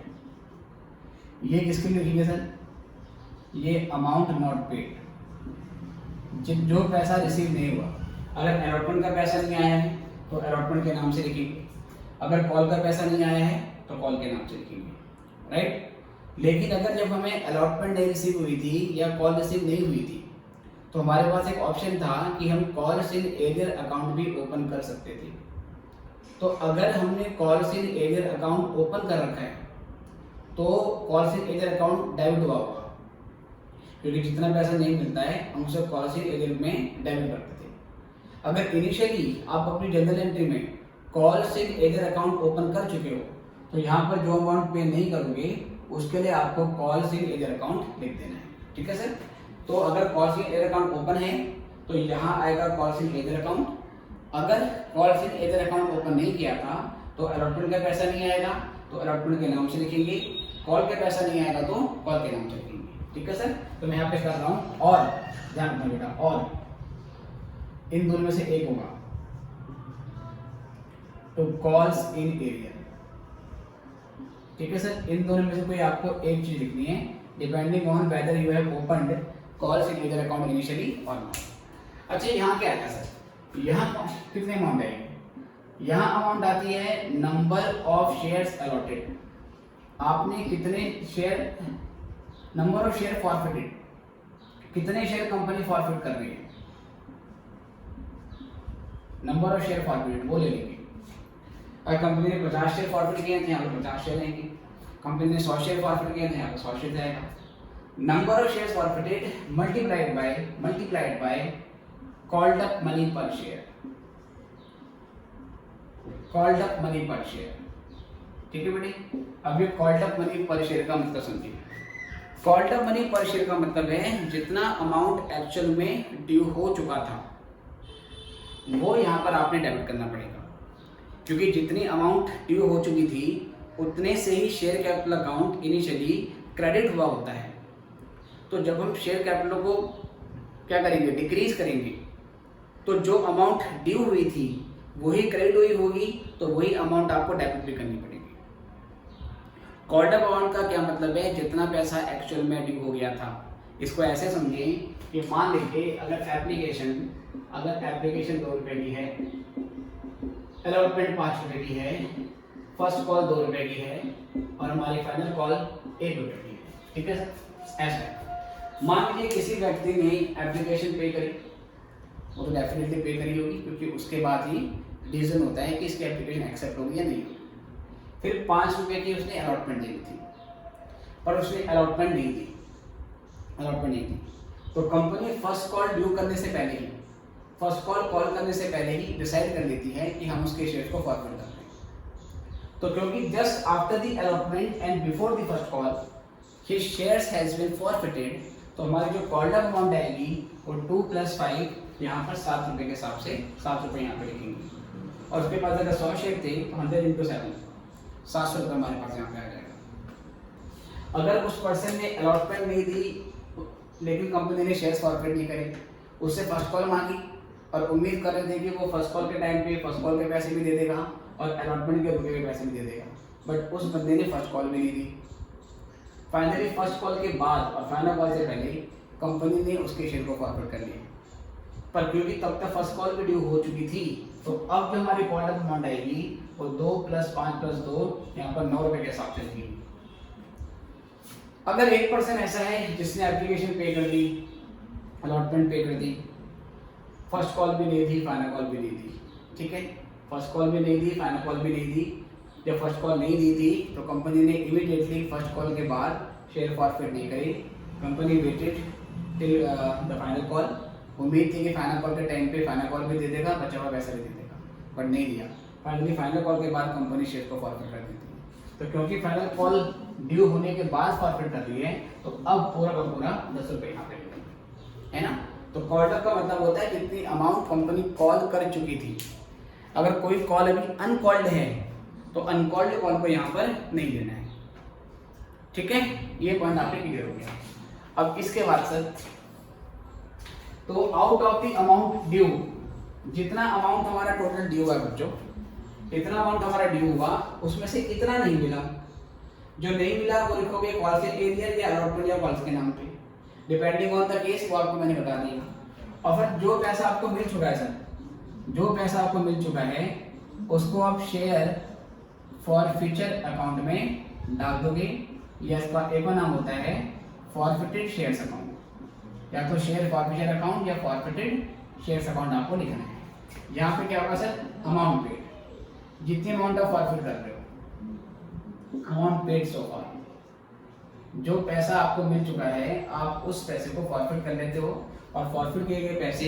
S1: ये किसके लिए लिखेंगे सर? ये अमाउंट नॉट पेड, जो पैसा रिसीव नहीं हुआ। अगर अलॉटमेंट का पैसा नहीं आया है तो अलॉटमेंट के नाम से लिखेंगे, अगर कॉल का पैसा नहीं आया है तो कॉल के नाम से लिखेंगे, राइट। लेकिन अगर जब हमें अलॉटमेंट नहीं रिसीव हुई थी या कॉल रिसीव नहीं हुई थी, तो हमारे पास एक ऑप्शन था कि हम कॉल्स इन एरियर अकाउंट भी ओपन कर सकते थे। तो अगर हमने calls in arrear account open कर रखा है तो calls in arrear account debit हुआ होगा, क्योंकि जितना पैसा नहीं मिलता है हम उसे कॉल्स इन एरियर में डेबिट करते थे। अगर इनिशियली आप अपनी जनरल एंट्री में calls in arrear account open कर चुके हो, तो यहाँ पर जो अमाउंट पे नहीं करोगे उसके लिए आपको कॉल्स इन एरियर अकाउंट लिख देना है, ठीक है सर। तो अगर calls in arrear account open है तो यहाँ आएगा कॉल्स इन एरियर अकाउंट। अगर calls in arrear account open नहीं किया था तो अलॉटमेंट का पैसा नहीं आएगा, तो अलॉटमेंट के नाम से लिखेंगे। कॉल का पैसा नहीं आएगा तो कॉल के नाम से लिखेंगे, ठीक है सर। तो मैं यहाँ पे कर रहा हूँ, और ध्यान रखना बेटा, और इन दोनों में से एक होगा तो कॉल्स इन एरियर, ठीक है सर। इन दोनों में से कोई आपको एक चीज लिखनी है, depending on whether you have opened calls in arrear account initially और नॉट। अच्छा यहाँ क्या आता है सर, यहाँ कितने अमाउंट आएगी, यहाँ अमाउंट आती है नंबर ऑफ शेयर्स अलॉटेड, आपने कितने share, number of share forfeited, कितने शेयर कंपनी फॉरफिट कर रही है, नंबर ऑफ शेयर फॉरफिटेड वो ले लेंगे। अगर कंपनी ने 50 शेयर फॉरफिट किए थे यहाँ पे 50 शेयर लेंगे, कंपनी ने 100 शेयर फॉरफिट किए थे यहाँ पे 100 शेयर जाएगा। Number of shares forfeited multiplied by called up money पर शेयर, कॉल्ड अप मनी पर शेयर, ठीक है बेटे। अब ये कॉल्ड अप मनी पर शेयर का मतलब समझिए, कॉल्ड अप मनी पर शेयर का मतलब है जितना अमाउंट एक्चुअल में ड्यू हो चुका था वो यहाँ पर आपने डेबिट करना पड़ेगा, क्योंकि जितनी अमाउंट ड्यू हो चुकी थी उतने से ही share capital account initially credit हुआ होता है। तो जब हम शेयर कैपिटल को क्या करेंगे, डिक्रीज करेंगे, तो जो अमाउंट ड्यू हुई थी वही क्रेडिट हुई होगी, तो वही अमाउंट आपको डेबिट भी करनी पड़ेगी। कॉल्ड अप अमाउंट का क्या मतलब है, जितना पैसा एक्चुअल में ड्यू हो गया था। इसको ऐसे समझें कि मान लीजिए अगर एप्लीकेशन 2 रुपये की है, अलॉटमेंट 5 रुपये की है, फर्स्ट कॉल 2 रुपये की है और हमारी फाइनल कॉल 1 रुपये की है, ठीक है सर। ऐसा है, मान लीजिए किसी व्यक्ति ने एप्लीकेशन पे करी, वो तो डेफिनेटली पे करी होगी क्योंकि उसके बाद ही डिसीजन होता है कि इसकी एप्लीकेशन एक्सेप्ट होगी या नहीं होगी। फिर 5 रुपये की उसने अलॉटमेंट दी थी, पर उसने अलॉटमेंट नहीं दी, तो कंपनी फर्स्ट कॉल ड्यू करने से पहले ही, फर्स्ट कॉल करने से पहले ही डिसाइड कर लेती है कि हम उसके शेयर को फॉरवर्ड कर रहे हैं। तो क्योंकि just after the allotment and before the first call his shares has been forfeited, तो हमारी जो कॉल्ड अप अमाउंट आएगी वो 2 + 5 यहाँ पर 7 रुपये के हिसाब से 7 रुपये यहाँ पे लिखेंगे, और उसके पास अगर 100 शेयर थे तो 100 × 7 700 रुपये हमारे पास यहाँ पे आ जाएगा। अगर उस पर्सन ने अलॉटमेंट नहीं दी लेकिन कंपनी ने शेयर्स फॉरफिट नहीं करे, उससे फर्स्ट कॉल मांगी और उम्मीद कर रहे थे कि वो फर्स्ट कॉल के टाइम पे फर्स्ट कॉल के पैसे भी दे देगा और अलॉटमेंट के रुपये के पैसे भी दे देगा, बट उस बंदे ने फर्स्ट कॉल भी नहीं दी। फाइनली फर्स्ट कॉल के बाद और फाइनल कॉल से पहले कंपनी ने उसके शेयर को फॉरवर्ड कर लिया, पर क्योंकि तब तक फर्स्ट कॉल भी ड्यू हो चुकी थी, तो अब जो हमारी कॉल्ड अप अमाउंट आएगी वो 2 + 5 + 2 यहाँ पर 9 रुपये के हिसाब से लगेगी। अगर एक पर्सन ऐसा है जिसने एप्लीकेशन पे कर दी, अलॉटमेंट पे कर दी, फर्स्ट कॉल भी नहीं दी, फाइनल कॉल भी नहीं दी, ठीक है, फर्स्ट कॉल भी नहीं दी, फाइनल कॉल भी नहीं दी, जब फर्स्ट कॉल नहीं दी थी तो कंपनी ने इमीडिएटली फर्स्ट कॉल के बाद शेयर फॉरफिट नहीं करी, company weighted till the final call, उम्मीद थी कि फाइनल कॉल के टाइम पे फाइनल कॉल भी दे देगा, बचा हुआ पैसा भी दे देगा, बट नहीं दिया। फाइनली फाइनल कॉल के बाद कंपनी शेयर को फॉरफिट कर दी थी, तो क्योंकि फाइनल कॉल ड्यू होने के बाद फॉरफिट कर रही है तो अब पूरा का पूरा 10 रुपये यहाँ पे है ना। तो कॉल्ड अप का मतलब होता है जितनी अमाउंट कंपनी कॉल कर चुकी थी। अगर कोई कॉल अभी अनकॉल्ड है तो अनकॉल्ड कॉल को यहाँ पर नहीं लेना है, ठीक है, ये पॉइंट आपने क्लियर हो गया। अब इसके बाद सर, तो out of the amount due, जितना अमाउंट हमारा टोटल ड्यू है बच्चों, इतना अमाउंट हमारा ड्यू हुआ, उसमें से इतना नहीं मिला, जो नहीं मिला वो लिखोगे कॉल से एरियर या अलॉटमेंट या कॉल्स के नाम पे, डिपेंडिंग ऑन द केस, वो आपको मैंने बता दिया। और फिर जो पैसा आपको मिल चुका है सर, जो पैसा आपको मिल चुका है उसको आप शेयर फॉर फ्यूचर अकाउंट में डाल दोगे, या इसका एक और नाम होता है फॉरफिटेड शेयर्स अकाउंट, या तो शेयर फॉर फ्यूचर अकाउंट या फॉरफिटेड शेयर्स अकाउंट आपको लिखना है। यहाँ पे क्या होगा सर, अमाउंट पेड, जितनी अमाउंट आप फॉरफिट कर रहे हो, अमाउंट पेड सो फार, जो पैसा आपको मिल चुका है आप उस पैसे को फॉरफिट कर लेते हो, और फॉरफिट किए गए पैसे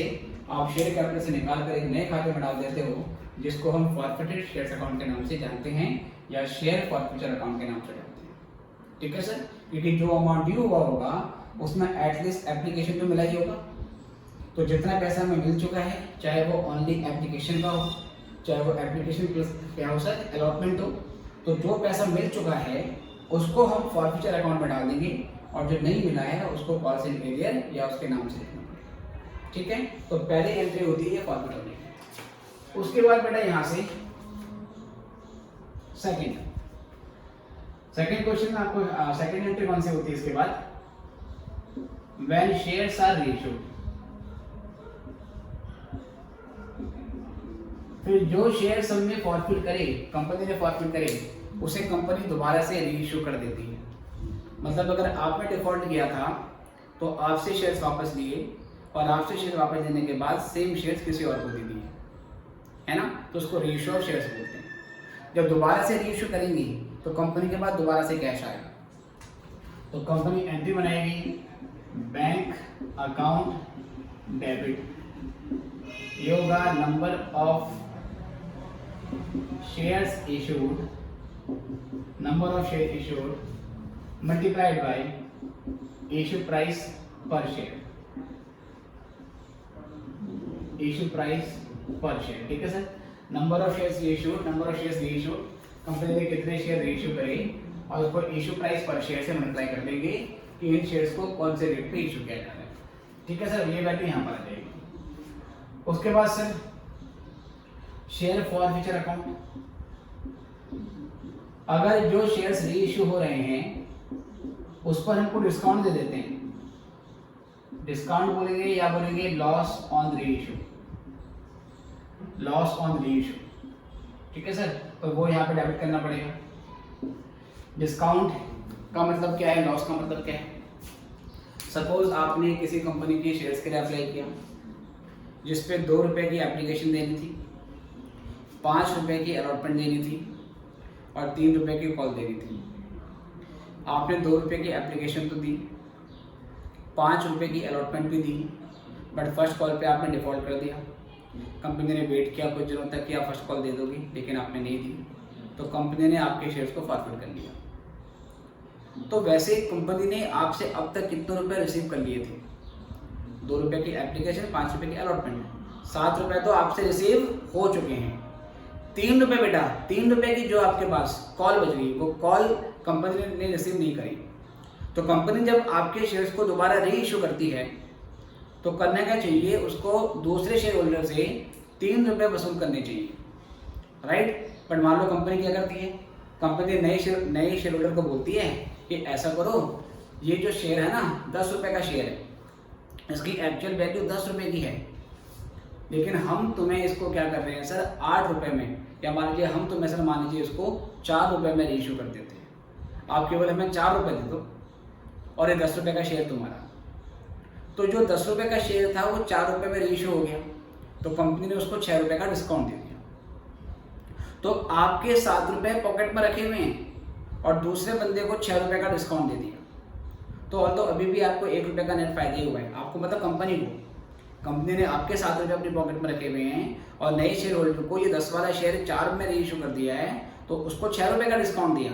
S1: आप शेयर कैपिटल से निकाल कर एक नए खाते में डाल देते हो, जिसको हम फॉरफिटेड शेयर्स अकाउंट के नाम से जानते हैं या शेयर फॉर फ्यूचर अकाउंट के नाम से जानते हैं, ठीक है सर। क्योंकि जो अमाउंट ड्यू हुआ होगा उसमें एटलीस्ट एप्लीकेशन तो मिला ही होगा, तो जितना पैसा हमें मिल चुका है, चाहे वो ओनली एप्लीकेशन का हो, चाहे वो एप्लीकेशन प्लस क्या हो सर अलॉटमेंट हो, तो जो पैसा मिल चुका है उसको हम फॉर फ्यूचर अकाउंट में डाल देंगे, और जो नहीं मिला है उसको कॉल से एरियर या उसके नाम से लिखना पड़ेगा, ठीक है। तो पहली एंट्री होती है फॉरवर्ड होने की। उसके बाद बेटा यहाँ से सेकंड क्वेश्चन में आपको सेकंड एंट्री कौन सी होती है इसके बाद, व्हेन शेयर्स आर रेशियोड, फिर जो शेयर हमने फॉरफिट करे, कंपनी ने फॉरफिट करे, उसे कंपनी दोबारा से रीइश्यू कर देती है। मतलब अगर आपने डिफॉल्ट किया था तो आपसे शेयर्स वापस लिए और आपसे शेयर वापस देने के बाद सेम शेयर्स किसी और को दे दिए, है ना, तो उसको रीइश्यू ऑफ शेयर्स बोलते हैं। जब दोबारा से रीइश्यू करेंगी तो कंपनी के पास दोबारा से कैश आएगा, तो कंपनी एंट्री बनाएगी बैंक अकाउंट डेबिट, ये होगा number of shares issued, number of share issued multiplied by issue price per share, issue price per share, ठीक है sir. Number of shares issued, number of shares reissued, company ने कितने share reissue करे और उसको issue price per share से multiply कर देंगे कि इन शेयर्स को कौन से रेट पे इशू किया जा रहा है, ठीक है सर। ये वैल्यू यहाँ पर आ जाएगी। उसके बाद सर शेयर फॉरफीचर अकाउंट, अगर जो शेयर्स रीइश्यू हो रहे हैं उस पर हमको डिस्काउंट दे देते हैं, डिस्काउंट बोलेंगे या बोलेंगे loss on reissue, loss on reissue, ठीक है सर। तो वो यहाँ पे डेबिट करना पड़ेगा। डिस्काउंट का मतलब क्या है, लॉस का मतलब क्या है। सपोज आपने किसी कंपनी के शेयर्स के लिए अप्लाई किया जिसपे 2 रुपए की एप्लीकेशन देनी थी, 5 रुपए की अलॉटमेंट देनी थी और 3 रुपए की कॉल देनी थी। आपने 2 रुपए की एप्लीकेशन तो दी, 5 रुपए की अलॉटमेंट भी दी, बट फर्स्ट कॉल पे आपने डिफॉल्ट कर दिया। कंपनी ने वेट किया कुछ दिनों तक कि आप फर्स्ट कॉल दे दोगे, लेकिन आपने नहीं दी, तो कंपनी ने आपके शेयर्स को फॉरफिट कर लिया। तो वैसे कंपनी ने आपसे अब तक कितने रुपए रिसीव कर लिए थे, 2 रुपए की एप्लीकेशन, 5 रुपए की अलॉटमेंट, 7 रुपए तो आपसे रिसीव हो चुके हैं। 3 रुपए बेटा, 3 रुपए की जो आपके पास कॉल बच गई, वो कॉल कंपनी ने रिसीव नहीं करी। तो कंपनी जब आपके शेयर्स को दोबारा रीइश्यू करती है तो करना क्या चाहिए, उसको दूसरे शेयर होल्डर से 3 रुपए वसूल करने चाहिए, राइट। बट मान लो कंपनी क्या करती है, कंपनी नए शेयर होल्डर को बोलती है कि ऐसा करो, ये जो शेयर है ना 10 रुपए का शेयर है, इसकी एक्चुअल वैल्यू 10 रुपए की है, लेकिन हम तुम्हें इसको क्या कर रहे हैं सर 8 रुपए में, या मान लीजिए हम तुम्हें सर मान लीजिए इसको 4 रुपए में रीइश्यू कर देते हैं, आप केवल हमें 4 रुपए दे दो और ये 10 रुपए का शेयर तुम्हारा। तो जो 10 रुपए का शेयर था वो 4 रुपए में रीइश्यू हो गया, तो कंपनी ने उसको 6 रुपए का डिस्काउंट दे दिया। तो आपके 7 रुपए पॉकेट में रखे हुए हैं और दूसरे बंदे को 6 रुपए का डिस्काउंट दे दिया, तो अभी भी आपको 1 रुपए का नेट फायदा ही हुआ है आपको, मतलब कंपनी ने आपके 7 रुपए अपनी पॉकेट में रखे हुए हैं और नए शेयर होल्डर को ये 10 वाला शेयर 4 में रीइश्यू कर दिया है, तो उसको 6 रुपए का डिस्काउंट दिया।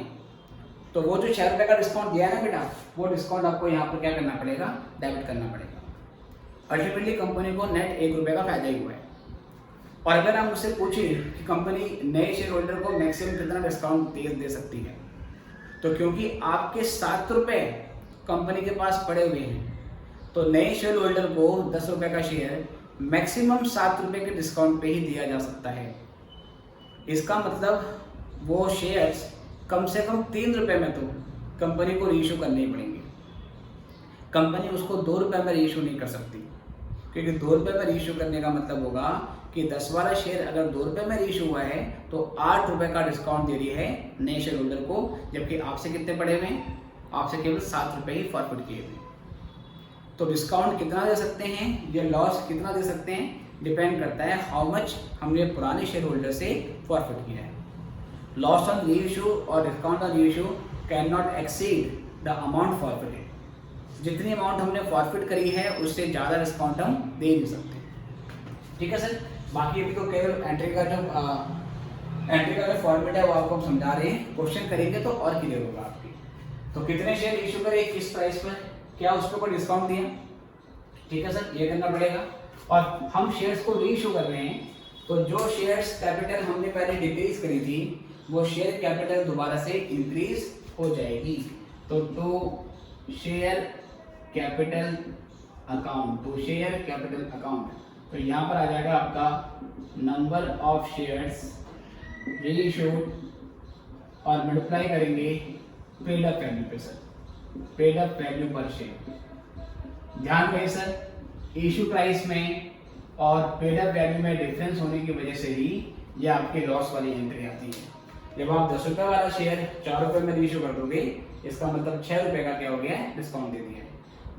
S1: तो वो जो 6 रुपए का डिस्काउंट दिया है ना बेटा, वो डिस्काउंट आपको यहाँ पर क्या करना पड़ेगा, डेबिट करना पड़ेगा। अल्टीमेटली कंपनी को नेट 1 रुपए का फायदा ही हुआ है। और अगर हम उससे पूछें कि कंपनी नए शेयर होल्डर को मैक्सिमम कितना डिस्काउंट दे सकती है, तो क्योंकि आपके 7 रुपए कंपनी के पास पड़े हुए हैं, तो नए शेयर होल्डर को 10 रुपए का शेयर मैक्सिमम 7 रुपए के डिस्काउंट पे ही दिया जा सकता है। इसका मतलब वो शेयर्स कम से कम 3 रुपए में तो कंपनी को रीइश्यू करने ही पड़ेंगे। कंपनी उसको 2 रुपए में रीइश्यू नहीं कर सकती, क्योंकि 2 रुपए में रीइश्यू करने का मतलब होगा कि 10 वाला शेयर अगर 2 रुपए में रीइश्यू हुआ है तो 8 रुपए का डिस्काउंट दे रही है नए शेयर होल्डर को, जबकि आपसे कितने पड़े हुए हैं, आपसे केवल 7 रुपए ही फॉरवर्ड किए हुए। तो डिस्काउंट कितना दे सकते हैं या लॉस कितना दे सकते हैं, डिपेंड करता है हाउ मच हमने पुराने शेयर होल्डर से फॉरवर्ड किया है। लॉस ऑन रीइश्यू और discount on reissue can not exceed the amount forwarded. जितनी अमाउंट हमने फॉरफिट करी है उससे ज़्यादा डिस्काउंट हम दे नहीं सकते, ठीक है सर। बाकी अभी तो केवल एंट्री का जो फॉर्मेट है वो आपको हम समझा रहे हैं, क्वेश्चन करेंगे तो और क्लियर होगा आपकी। तो कितने शेयर इशू करे, किस प्राइस पर, क्या उस पर कोई डिस्काउंट दिया, ठीक है सर, ये करना पड़ेगा। और हम शेयर्स को रीइशू कर रहे हैं, तो जो शेयर्स कैपिटल हमने पहले डिक्रीज करी थी वो शेयर कैपिटल दोबारा से इंक्रीज हो जाएगी। तो टू शेयर कैपिटल अकाउंट, तो यहाँ पर आ जाएगा आपका नंबर ऑफ शेयर्स रीइश्यूड और मल्टीप्लाई करेंगे पेड अप वैल्यू पे सर, पेड अप वैल्यू पर शेयर। ध्यान रहे सर, इशू प्राइस में और पेड अप वैल्यू में डिफरेंस होने की वजह से ही ये आपकी लॉस वाली एंट्री आती है। जब आप 10 रुपये वाला शेयर 4 रुपये में रीइश्यू कर दोगे, इसका मतलब 6 रुपये का क्या हो गया है, डिस्काउंट दे दिया है।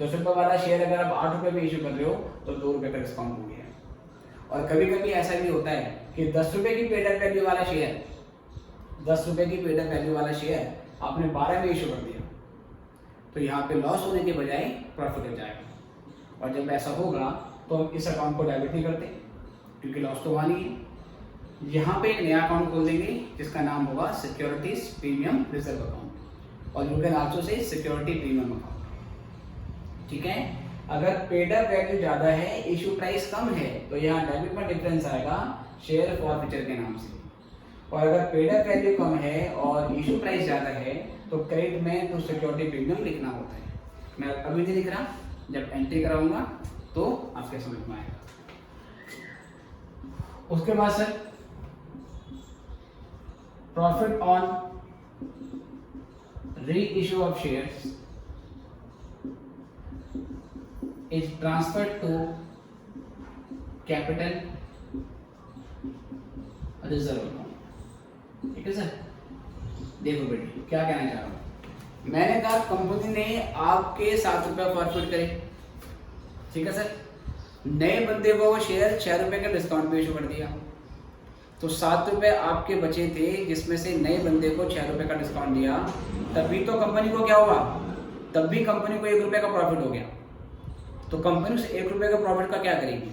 S1: 10 रुपये वाला शेयर अगर आप 8 रुपये में इशू कर रहे हो तो 2 रुपये का डिस्काउंट हो गया है। और कभी कभी ऐसा भी होता है कि 10 रुपये की पेड अप वैल्यू वाला शेयर 10 रुपये की पेड अप वैल्यू वाला शेयर आपने 12 में इशू कर दिया, तो यहाँ पे लॉस होने के बजाय प्रॉफिट हो जाएगा। और जब ऐसा होगा तो हम इस अकाउंट को डेबिट नहीं करते, क्योंकि लॉस तो हुआ नहीं है। यहाँ पे एक नया अकाउंट खोल देंगे जिसका नाम होगा सिक्योरिटीज प्रीमियम रिजर्व अकाउंट, और you can also say security premium account. ठीक है, अगर पेड अप वैल्यू ज़्यादा है, इशू प्राइस कम है, तो यहाँ डेबिट में डिफरेंस आएगा शेयर फॉरफीचर के नाम से। और अगर पेड अप वैल्यू कम है और इशू प्राइस ज़्यादा है तो क्रेडिट में तो सिक्योरिटी प्रीमियम लिखना होता है। मैं अभी नहीं लिख रहा, जब एंट्री कराऊंगा तो आपके समझ में आएगा। उसके बाद sir profit on reissue of shares is transferred to capital reserve account. ठीक है सर, देखो बेटी क्या कहना चाह रहा हूं। मैंने कहा कंपनी ने आपके 7 रुपये फॉरफिट करे, ठीक है सर। नए बंदे को वो शेयर 6 रुपये का डिस्काउंट पे इशू कर दिया, तो 7 रुपये आपके बचे थे, जिसमें से नए बंदे को 6 रुपये का डिस्काउंट दिया। तभी तो कंपनी को क्या हुआ, तब भी कंपनी को 1 रुपये का प्रॉफिट हो गया। तो कंपनी उस 1 रुपये के प्रॉफिट का क्या करेगी,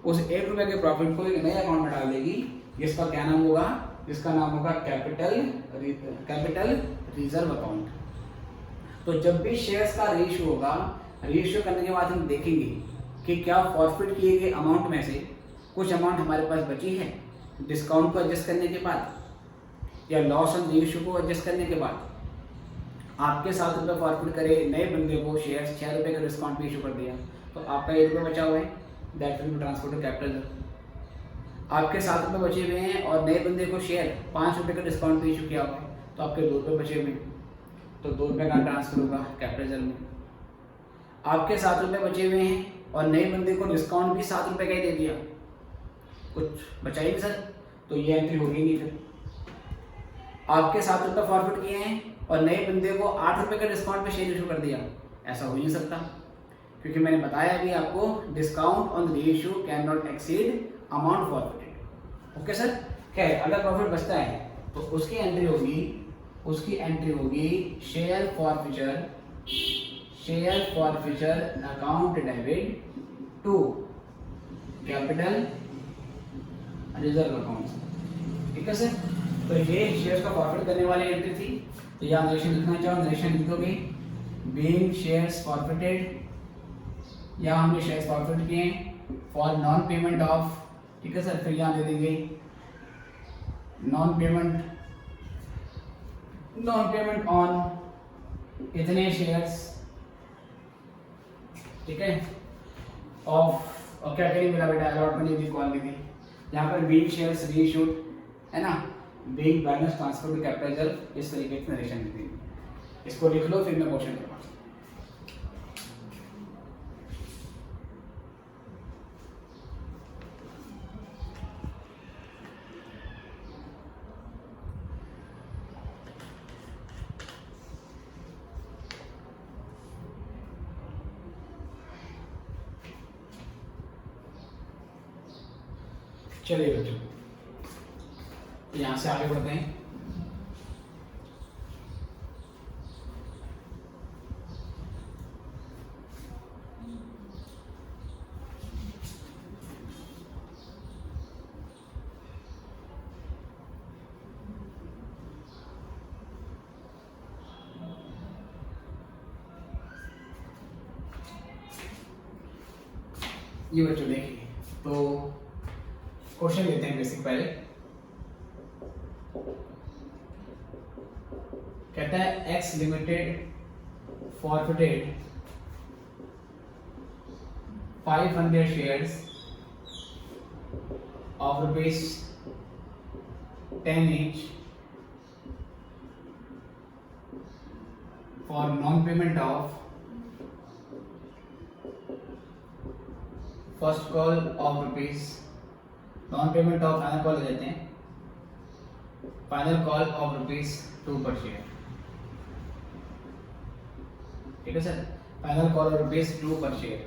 S1: उस 1 रुपये के प्रॉफिट को एक नए अकाउंट में डाल देगी, जिसका क्या नाम होगा, जिसका नाम होगा कैपिटल रिजर्व अकाउंट। तो जब भी शेयर्स का रेशियो होगा, रेशियो करने के बाद हम देखेंगे कि क्या फॉरफिट किए गए अमाउंट में से कुछ अमाउंट हमारे पास बची है डिस्काउंट को एडजस्ट करने के बाद, या लॉस ऑन रेशियो को एडजस्ट करने के बाद। आपके 7 रुपये फॉरफिट करे, नए बंदे को शेयर 6 रुपये का डिस्काउंट पे इशू कर दिया, तो आपका 1 रुपये बचा हुआ है, that will be transfer to capital. आपके 7 रुपये बचे हुए हैं और नए बंदे को शेयर 5 रुपये का डिस्काउंट पे इशू किया हुआ है, तो आपके 2 रुपये बचे हुए हैं, तो 2 रुपये का ट्रांसफर होगा कैपिटल में। आपके 7 रुपये बचे हुए हैं और नए बंदे को डिस्काउंट भी 7 रुपये का ही दे दिया, कुछ बचा ही नहीं सर, तो ये एंट्री होगी नहीं। फिर आपके 7 रुपये फॉरफिट किए हैं और नए बंदे को 8 रुपये का डिस्काउंट पे शेयर इशू कर दिया, ऐसा हो नहीं सकता, क्योंकि मैंने बताया अभी आपको discount on ratio can not exceed amount forfeited. Okay sir, खैर अगर प्रॉफिट बचता है तो उसकी एंट्री होगी share forfeiture account debit to capital reserve account. ठीक है सर, तो ये शेयर्स का फॉरफिट करने वाली एंट्री थी। तो यहाँ नरेशन लिखना चाहो, नरेशन लिखोगे बीइंग शेयर्स फॉरफिटेड, या हमने शेयर्स फॉरफिट किए फॉर नॉन पेमेंट ऑफ। ठीक है सर, फिर यहाँ दे देंगे नॉन पेमेंट ऑन इतने शेयर्स। ठीक है, ऑफ, और क्या करेंगे मेरा बेटा, अलॉटमेंट भी कॉल देंगे। यहाँ पर बीइंग शेयर्स रीइश्यूड है ना, being balance transfer to capital reserve, इस तरीके से नरेशन लिख देंगे। इसको लिख लो, फिर मैं क्वेश्चन करवाऊंगा। चलिए बच्चों, यहाँ से आगे बढ़ते हैं। ये बच्चों देखिए, तो क्वेश्चन लेते हैं बेसिक पहले। कहता है x limited forfeited 500 shares of rupees 10 each for non payment of first call of rupees non payment of final call ले लेते हैं, फाइनल कॉल ऑफ ₹2 पर शेयर। ठीक है सर, फाइनल कॉल ऑफ ₹2 पर share.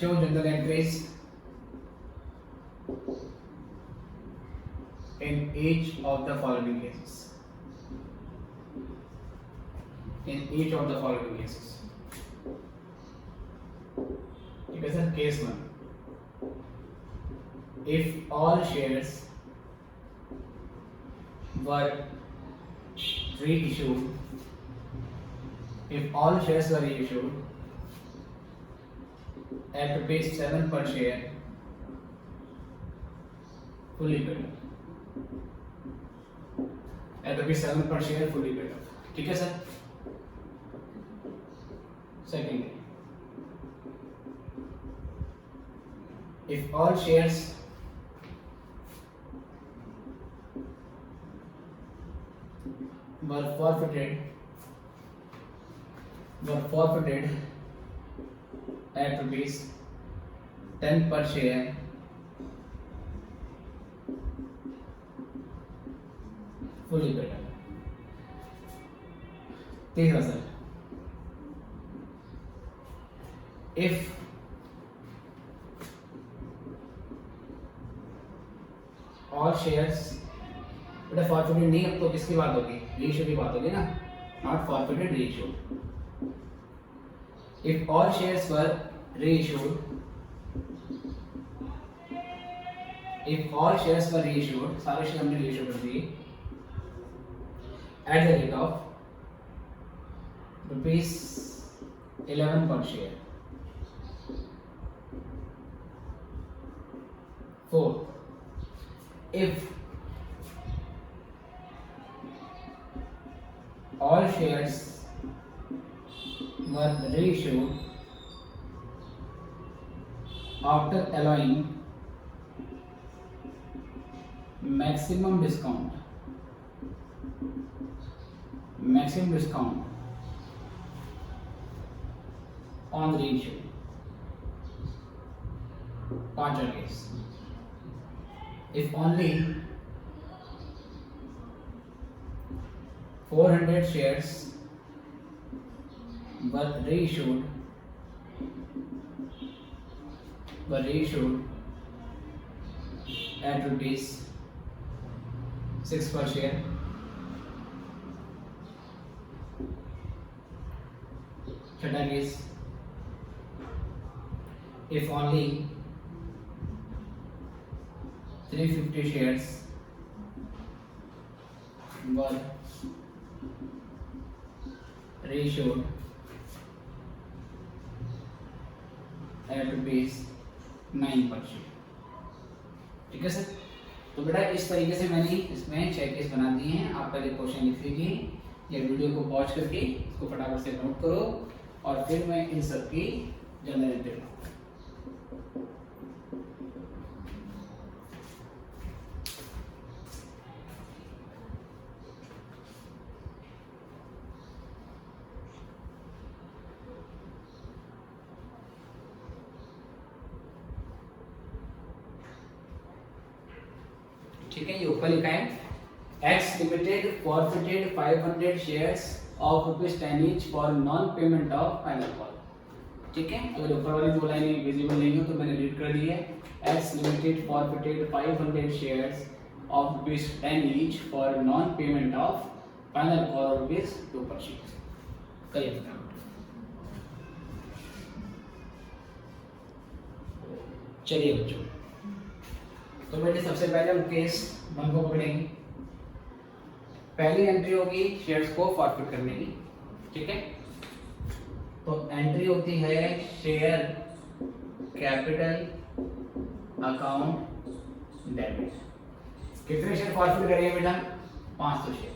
S1: Show general entries in each of the following cases. In each of the following cases. ठीक है sir, case 1, if all shares were reissued, if all shares were reissued at ₹7 per share, fully paid up. At ₹7 per share, fully paid up. ठीक है sir. Second, if all shares were forfeited at ₹10 per share, fully paid up. तीसरा sir, if all shares, बेटा forfeited नहीं, अब तो किसकी बात होगी, रीइश्यू की बात होगी ना, not forfeited, reissue. if all shares were reissued, if all shares were reissued, सारे शेयर हमने रीइश्यू कर दिए at the rate of ₹11 per share. 4, if all shares were reissued after allowing maximum discount on reissue. 5 case, if only 400 shares were reissued at ₹6 per share. Third case, if only 350 shares were reissued at ₹9 per share. ठीक है sir. तो बेटा इस तरीके से मैंने इसमें 6 case बना दिए हैं। आप पहले क्वेश्चन लिख लीजिए या वीडियो को पॉज करके इसको फटाफट से नोट करो और फिर मैं इन सब की जनरल एंट्री बनाऊंगा। ठीक है, ये ऊपर लिखा है x limited forfeited 500 shares of ₹10 each for non payment of final call. ठीक है, अगर ऊपर वाली 2 लाइनें विजिबल नहीं हो तो मैंने रीड कर दी है। X limited forfeited 500 shares of ₹10 each for non payment of final call ₹2 पर शेयर। करिए फटाफट। चलिए बच्चों, तो बेटे सबसे पहले हम केस 1 को पकड़ेंगे। पहली एंट्री होगी शेयर्स को फॉरफिट करने की। ठीक है, तो एंट्री होती है शेयर कैपिटल अकाउंट डेबिट। कितने शेयर फॉरफिट करेंगे बेटा? 500 शेयर।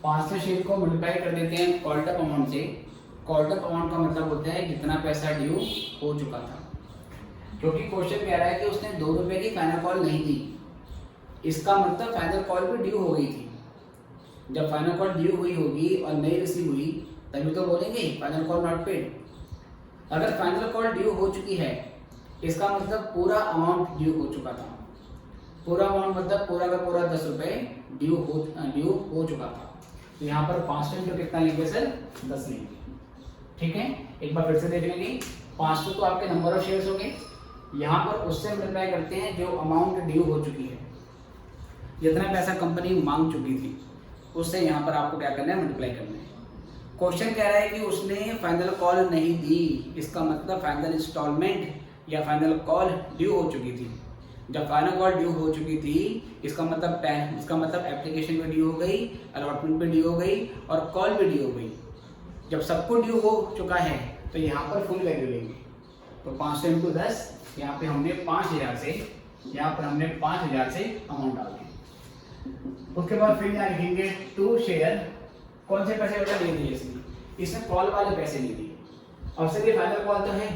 S1: 500 शेयर को मल्टीप्लाई कर देते हैं कॉल्ड अप अमाउंट से। कॉल्ड अप अमाउंट का मतलब होता है जितना पैसा ड्यू हो चुका था, क्योंकि क्वेश्चन कह रहा है कि उसने ₹2 की फाइनल कॉल नहीं दी। इसका मतलब फाइनल कॉल भी ड्यू हो गई थी। जब फाइनल कॉल ड्यू हुई होगी और नहीं रिसीव हुई तभी तो बोलेंगे फाइनल कॉल नॉट पेड। अगर फाइनल कॉल ड्यू हो चुकी है इसका मतलब पूरा अमाउंट ड्यू हो चुका था। पूरा अमाउंट मतलब पूरा का पूरा 10 रुपये ड्यू हो चुका था। तो यहाँ पर 500 इंटू कितना लेंगे सर, 10 लेंगे। ठीक है, एक बार फिर से देख लेंगे। 500 तो आपके नंबर ऑफ शेयर्स होंगे, यहाँ पर उससे मल्टीप्लाई करते हैं जो अमाउंट ड्यू हो चुकी है, जितना पैसा कंपनी मांग चुकी थी उससे यहाँ पर आपको क्या करना है, मल्टीप्लाई करना है। क्वेश्चन कह रहा है कि उसने फाइनल कॉल नहीं दी, इसका मतलब फाइनल इंस्टॉलमेंट या फाइनल कॉल ड्यू हो चुकी थी। जब फाइनल कॉल ड्यू हो चुकी थी इसका मतलब एप्लीकेशन भी ड्यू हो गई, अलॉटमेंट भी ड्यू हो गई और कॉल भी ड्यू हो गई। जब सब कुछ ड्यू हो चुका है तो यहाँ पर फुल वैल्यू लेंगे। तो 500 इंटू 10, यहाँ पे हमने 5000 से, यहाँ पर हमने 5000 से अमाउंट डाल दी। उसके बाद फिर यहाँ लिखेंगे टू शेयर, कौन से पैसे बेटा ले दिए इसमें कॉल वाले पैसे नहीं दिए। अब सर ये फाइनल कॉल तो है,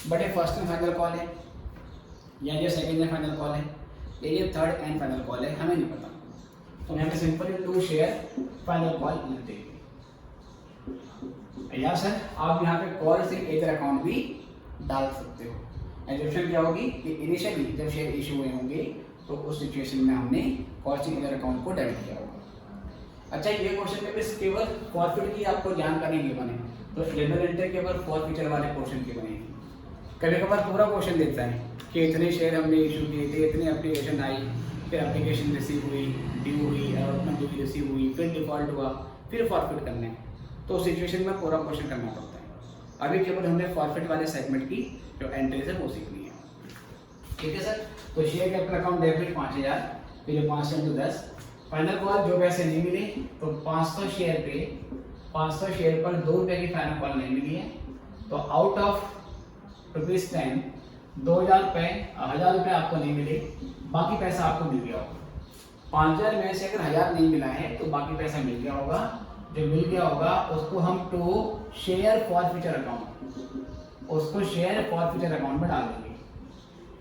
S1: बट ये फर्स्ट में फाइनल कॉल है या ये सेकंड में फाइनल कॉल है या ये थर्ड एंड फाइनल कॉल है, हमें नहीं पता। तो यहाँ पे simply to share final call लिख देंगे। या सर आप यहाँ पे कॉल से एक अकाउंट भी डाल सकते हो। एग्जीक्यूशन क्या होगी कि इनिशियली जब शेयर इशू हुए होंगे तो उस सिचुएशन में हमने कॉल से एक अकाउंट को डेबिट किया होगा। अच्छा, ये क्वेश्चन में बस केवल फॉरफिट की आपको जानकारी नहीं बने, तो जनरल एंट्री केवल फॉरफीचर वाले पोर्शन की बनेगी। कभी कभार पूरा क्वेश्चन देता है कि इतने शेयर हमने इशू किए थे, इतनी एप्लीकेशन आई, फिर एप्लीकेशन रिसीव हुई, ड्यू हुई, अलॉटमेंट ड्यू रिसीव हुई, फिर डिफॉल्ट हुआ, फिर फॉरफिट करना है। तो उस सिचुएशन में पूरा क्वेश्चन करना पड़ता है। अभी केवल हमने फॉरफिट वाले सेगमेंट की जो एंट्रीज है वो सीखनी है। ठीक है सर, तो शेयर कैपिटल अकाउंट डेबिट 5000, फिर 500 इंटू 10, फाइनल कॉल जो पैसे नहीं मिले तो 500 शेयर पर 2 रुपये की फाइनल कॉल नहीं मिली है, तो आउट ऑफ ₹10 2000 रुपये, 1000 रुपये आपको नहीं मिले, बाकी पैसा आपको मिल गया होगा। 5000 में से अगर 1000 नहीं मिला है तो बाकी पैसा मिल गया होगा। जो मिल गया होगा उसको हम to share forfeiture account में डाल देंगे।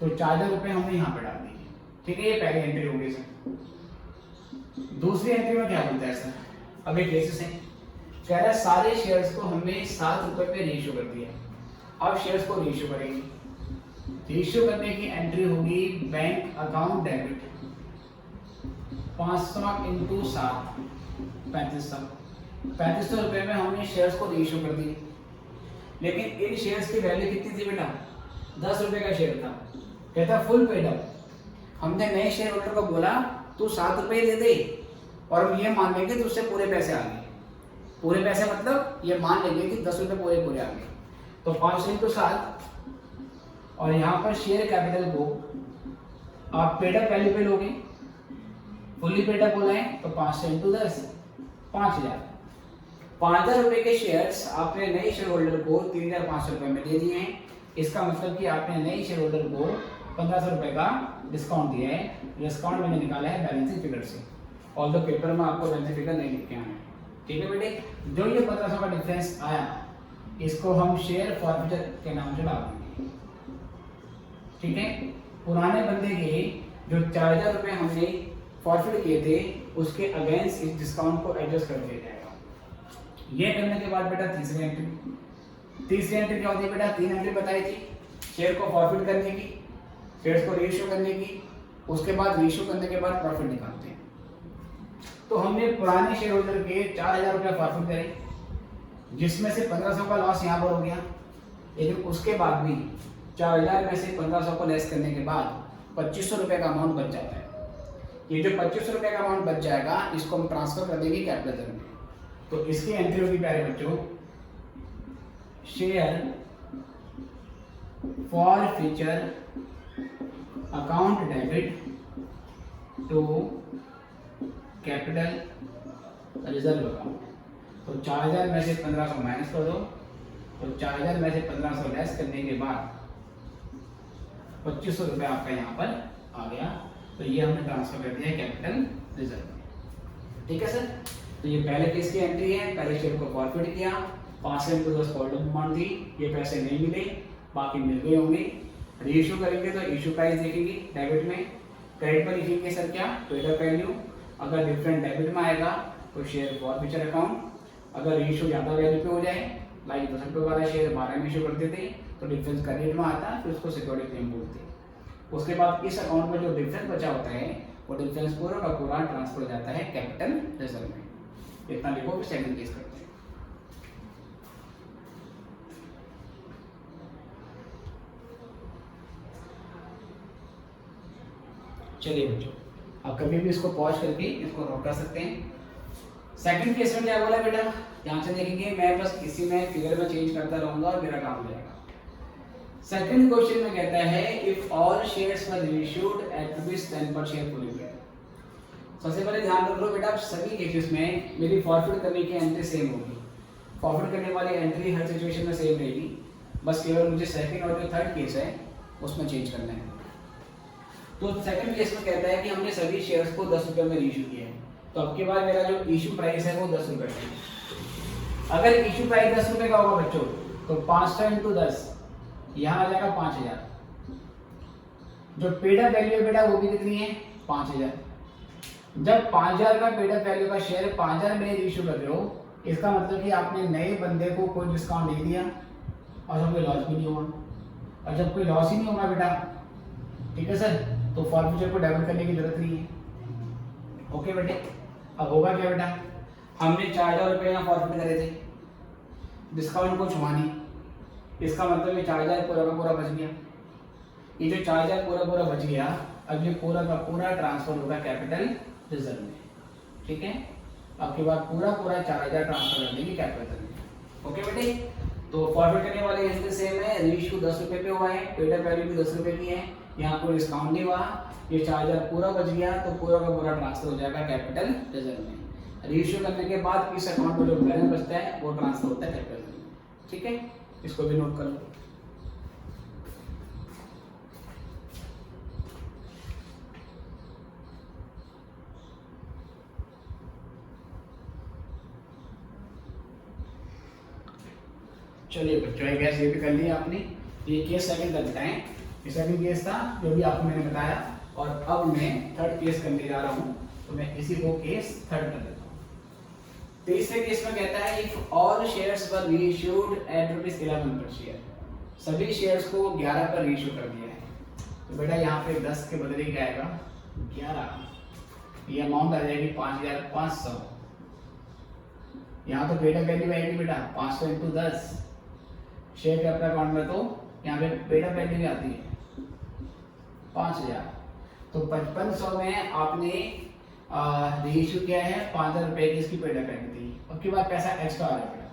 S1: तो 4000 रुपये हमने यहाँ पे डाल देंगे। ठीक है, ये पहली एंट्री होगी सर। दूसरी एंट्री में क्या बोलता है सर, अब एक केसेस है, कह रहा है सारे शेयर्स को हमने 7 रुपए पे रीइश्यू कर दिया। अब शेयर्स को रीइश्यू करेंगे। रीइश्यू करने की एंट्री होगी बैंक अकाउंट डेबिट 500 इंटू 7, 3500 रुपए में हमने शेयर्स को रीइश्यू कर दिए। लेकिन इन शेयर्स की वैल्यू कितनी थी बेटा, 10 रुपए का शेयर था। कहता फुल पेड अप। हमने नए शेयर होल्डर को बोला तू 7 रुपए दे दे और हम ये मान लेंगे कि उससे पूरे पैसे आ गए। पूरे पैसे मतलब ये मान लेंगे कि 10 रुपए पूरे आ गए। तो 500 इंटू 7 और यहाँ पर शेयर कैपिटल को आप पेड अप वैल्यू पे लोगे, फुल्ली पेड अप होना है तो 500 इंटू 10 5000। 5000 रुपए के शेयर्स आपने नए शेयर होल्डर को 3500 रुपए में दे दिए हैं। इसका मतलब कि आपने नए शेयर होल्डर को 1500 रुपए का डिस्काउंट दिया है। डिस्काउंट मैंने निकाला है बैलेंसिंग फिगर से, ऑल द पेपर में आपको बैलेंसिंग फिगर नहीं लिख के आना है। ठीक है बेटे, जो ये 1500 का डिफरेंस आया इसको हम शेयर फॉरफीचर के नाम से डाल देंगे। ठीक है, पुराने बंदे के जो 4000 रुपए हमने फॉरफिट किए थे उसके अगेंस्ट इस डिस्काउंट को एडजस्ट कर दिया जाएगा। ये करने के बाद बेटा तीसरी एंट्री क्या होती है बेटा, 3 एंट्री बताई थी, शेयर को फॉरफिट करने की, शेयर्स को रीइश्यू करने की, उसके बाद रीइश्यू करने के बाद प्रॉफिट निकालते हैं। तो हमने पुराने शेयर होल्डर के 4000 रुपये फॉरफिट करे, जिसमें से 1500 का लॉस यहाँ पर हो गया। लेकिन उसके बाद भी 4000 में से 1500 को लेस करने के बाद 2500 रुपये का अमाउंट बच जाता है। ये जो 2500 रुपये का अमाउंट बच जाएगा इसको हम ट्रांसफर कर देंगे कैपिटल में। तो इसकी एंट्री होगी प्यारे बच्चों, share forfeiture account debit to capital reserve account. तो 4000 में से 1500 माइनस कर दो, तो 4000 में से 1500 लेस करने के बाद 2500 रुपये आपका यहाँ पर आ गया। तो ये हमने ट्रांसफर कर दिया है कैपिटल रिजर्व में। ठीक है सर, तो ये पहले केस की एंट्री है। पहले शेयर को फॉरफिट किया, 500 इंटू 10 कॉल अमाउंट थी, ये पैसे नहीं मिले, बाकी मिल गए होंगे। रीइश्यू करेंगे तो इशू प्राइस देखेंगे डेबिट में, क्रेडिट पर लिखेंगे सर क्या, पेड अप वैल्यू। अगर डिफरेंट डेबिट में आएगा तो शेयर फॉर फ्यूचर अकाउंट, अगर रेशियो ज़्यादा वैल्यू पे हो जाए, लाइक 10 रुपये वाला शेयर 12 में इशू करते थे तो डिफरेंस क्रेडिट में आता है, फिर उसको सिक्योरिटी क्लेम बोलते हैं। उसके बाद इस अकाउंट में जो डिफरेंस बचा होता है वो डिफरेंस पूरा का पूरा ट्रांसफर हो जाता है कैपिटल रिजर्व में। इतना लिखो, फिर सेकंड केस करते हैं। चलिए बच्चों, आप कभी भी इसको पॉज करके इसको नोट कर सकते हैं। सेकंड केस में क्या बोला बेटा, ध्यान से देखेंगे, मैं बस इसी में फिगर में चेंज करता रहूंगा और मेरा काम हो जाएगा। सेकंड क्वेश्चन में कहता है if all shares were issued at ₹10 पर शेयर फुली पेड। सबसे पहले ध्यान रखो बेटा, सभी केसेस में मेरी फॉरफिट करने की एंट्री सेम होगी। फॉरफिट करने वाली एंट्री हर सिचुएशन में सेम रहेगी, बस केवल मुझे सेकंड और जो थर्ड केस है उसमें चेंज करना है। तो सेकंड केस में कहता है कि हमने सभी शेयर्स को 10 रुपये में इशू किया है, तो अब के बाद मेरा जो इशू प्राइस है वो 10 रुपये है। अगर इशू प्राइस 10 रुपये का होगा बच्चों तो 500 × 10 यहाँ आ जाएगा 5000। जो पेड अप वैल्यू है बेटा वो भी कितनी है, 5000। जब 5000 का पेड अप वैल्यू का शेयर 5000 में इशू कर रहे हो, इसका मतलब कि आपने नए बंदे को कोई डिस्काउंट नहीं दिया और जब कोई लॉस भी नहीं हुआ, और जब कोई लॉस ही नहीं होगा बेटा, ठीक है सर, तो फॉरफिचर को डेवलप करने की जरूरत नहीं है। ओके बेटे, अब होगा क्या बेटा, हमने 4000 रुपये यहाँ फॉरफिट करे थे, डिस्काउंट को छुआ नहीं, इसका मतलब ये 4000 पूरा का पूरा बच गया। ये जो 4000 पूरा बच गया, अब ये पूरा का पूरा ट्रांसफर होगा कैपिटल रिजर्व में, ठीक है। अब के बाद पूरा 4000 ट्रांसफर कर देंगे कैपिटल में। ओके बेटे, तो फॉरवर्ड करने वाले एंट्री सेम है, रेशियो 10 रुपये पे हुआ है, पेड अप वैल्यू भी 10 रुपये की है, यहाँ कोई डिस्काउंट नहीं हुआ, ये 4000 पूरा बच गया, तो पूरा का पूरा ट्रांसफर हो जाएगा कैपिटल रिजर्व में। रेशियो करने के बाद इस अकाउंट में जो बैलेंस बचता है वो ट्रांसफर होता है कैपिटल रिजर्व में, ठीक है। इसको भी नोट कर लो। चलिए बच्चों, आई गेस ये भी कर लिया आपने। ये केस सेकंड का बताएं, ये सेकंड केस था जो भी आपको मैंने बताया, और अब मैं थर्ड केस करने जा रहा हूं, तो मैं इसी को केस थर्ड कर देता हूं। तीसरे केस में कहता है if all shares were reissued at ₹11 per share, सभी शेयर्स को 11 पर रीइश्यू कर दिया है, तो बेटा यहाँ पे 10 के बदले क्या आएगा 11, ये अमाउंट आ जाएगी 5500। यहाँ तो पेड अप वैल्यू आएगी बेटा 500 × 10, शेयर कैपिटल अकाउंट में तो यहाँ पे पेड अप वैल्यू आती है 5000, तो 5500 में आपने रीइश्यू किया है 5000 रुपये की इसकी पेड अप वैल्यू थी, उसके बाद पैसा एक्स्ट्रा आ जाएगा।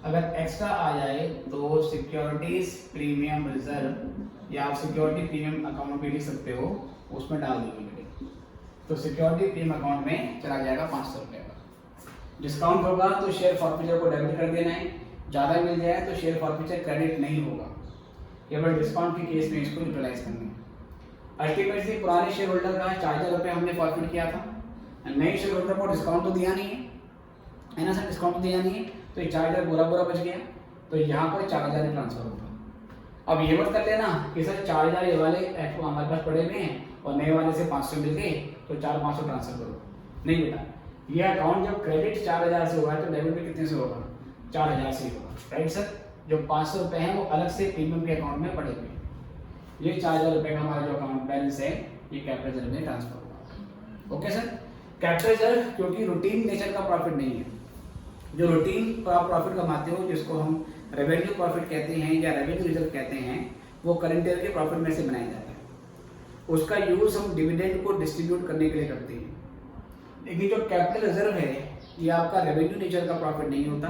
S1: अगर एक्स्ट्रा आ जाए तो सिक्योरिटीज प्रीमियम रिजर्व, या आप सिक्योरिटी प्रीमियम अकाउंट भी लिख सकते हो, उसमें डाल दोगे, तो सिक्योरिटी प्रीमियम अकाउंट में चला जाएगा 500 रुपये का। डिस्काउंट होगा तो शेयर फॉरफिचर को डेबिट कर देना है, ज़्यादा मिल जाए तो शेयर फॉरफिचर क्रेडिट नहीं होगा, केवल डिस्काउंट के केस में इसको यूटिलाइज करना है। अल्टीमेटली पुराने शेयर होल्डर का 4000 रुपये हमने फॉरफिट किया था, नए शेयर होल्डर को डिस्काउंट तो दिया नहीं है ना सर, डिस्काउंट तो दिया नहीं है, तो ये 4000 पूरा बच गया, तो यहाँ पर 4000 ही ट्रांसफर होगा। अब ये मत कर लेना कि सर 4000 ये वाले हमारे पास पड़े हुए हैं और नए वाले से 500 मिल गए तो 4-500 ट्रांसफर करो, नहीं बेटा, ये अकाउंट जब क्रेडिट 4000 से हुआ है तो डेबिट भी कितने से होगा 4000 से ही होगा, राइट सर। जो 500 रुपये हैं वो अलग से प्रीमियम के अकाउंट में पड़े हुए हैं, ये 4000 रुपये का हमारा जो अकाउंट बैलेंस है ये कैपिटल रिजर्व में ट्रांसफर होगा। ओके सर, कैपिटल रिजर्व क्योंकि रूटीन नेचर का प्रॉफिट नहीं है, जो रूटीन प्रॉफिट कमाते हो जिसको हम रेवेन्यू प्रॉफिट कहते हैं या रेवेन्यू रिजर्व कहते हैं, वो करंट ईयर के प्रॉफिट में से बनाया जाता है, उसका यूज हम डिविडेंड को डिस्ट्रीब्यूट करने के लिए करते हैं। लेकिन जो कैपिटल रिजर्व है ये आपका रेवेन्यू नेचर का प्रॉफिट नहीं होता,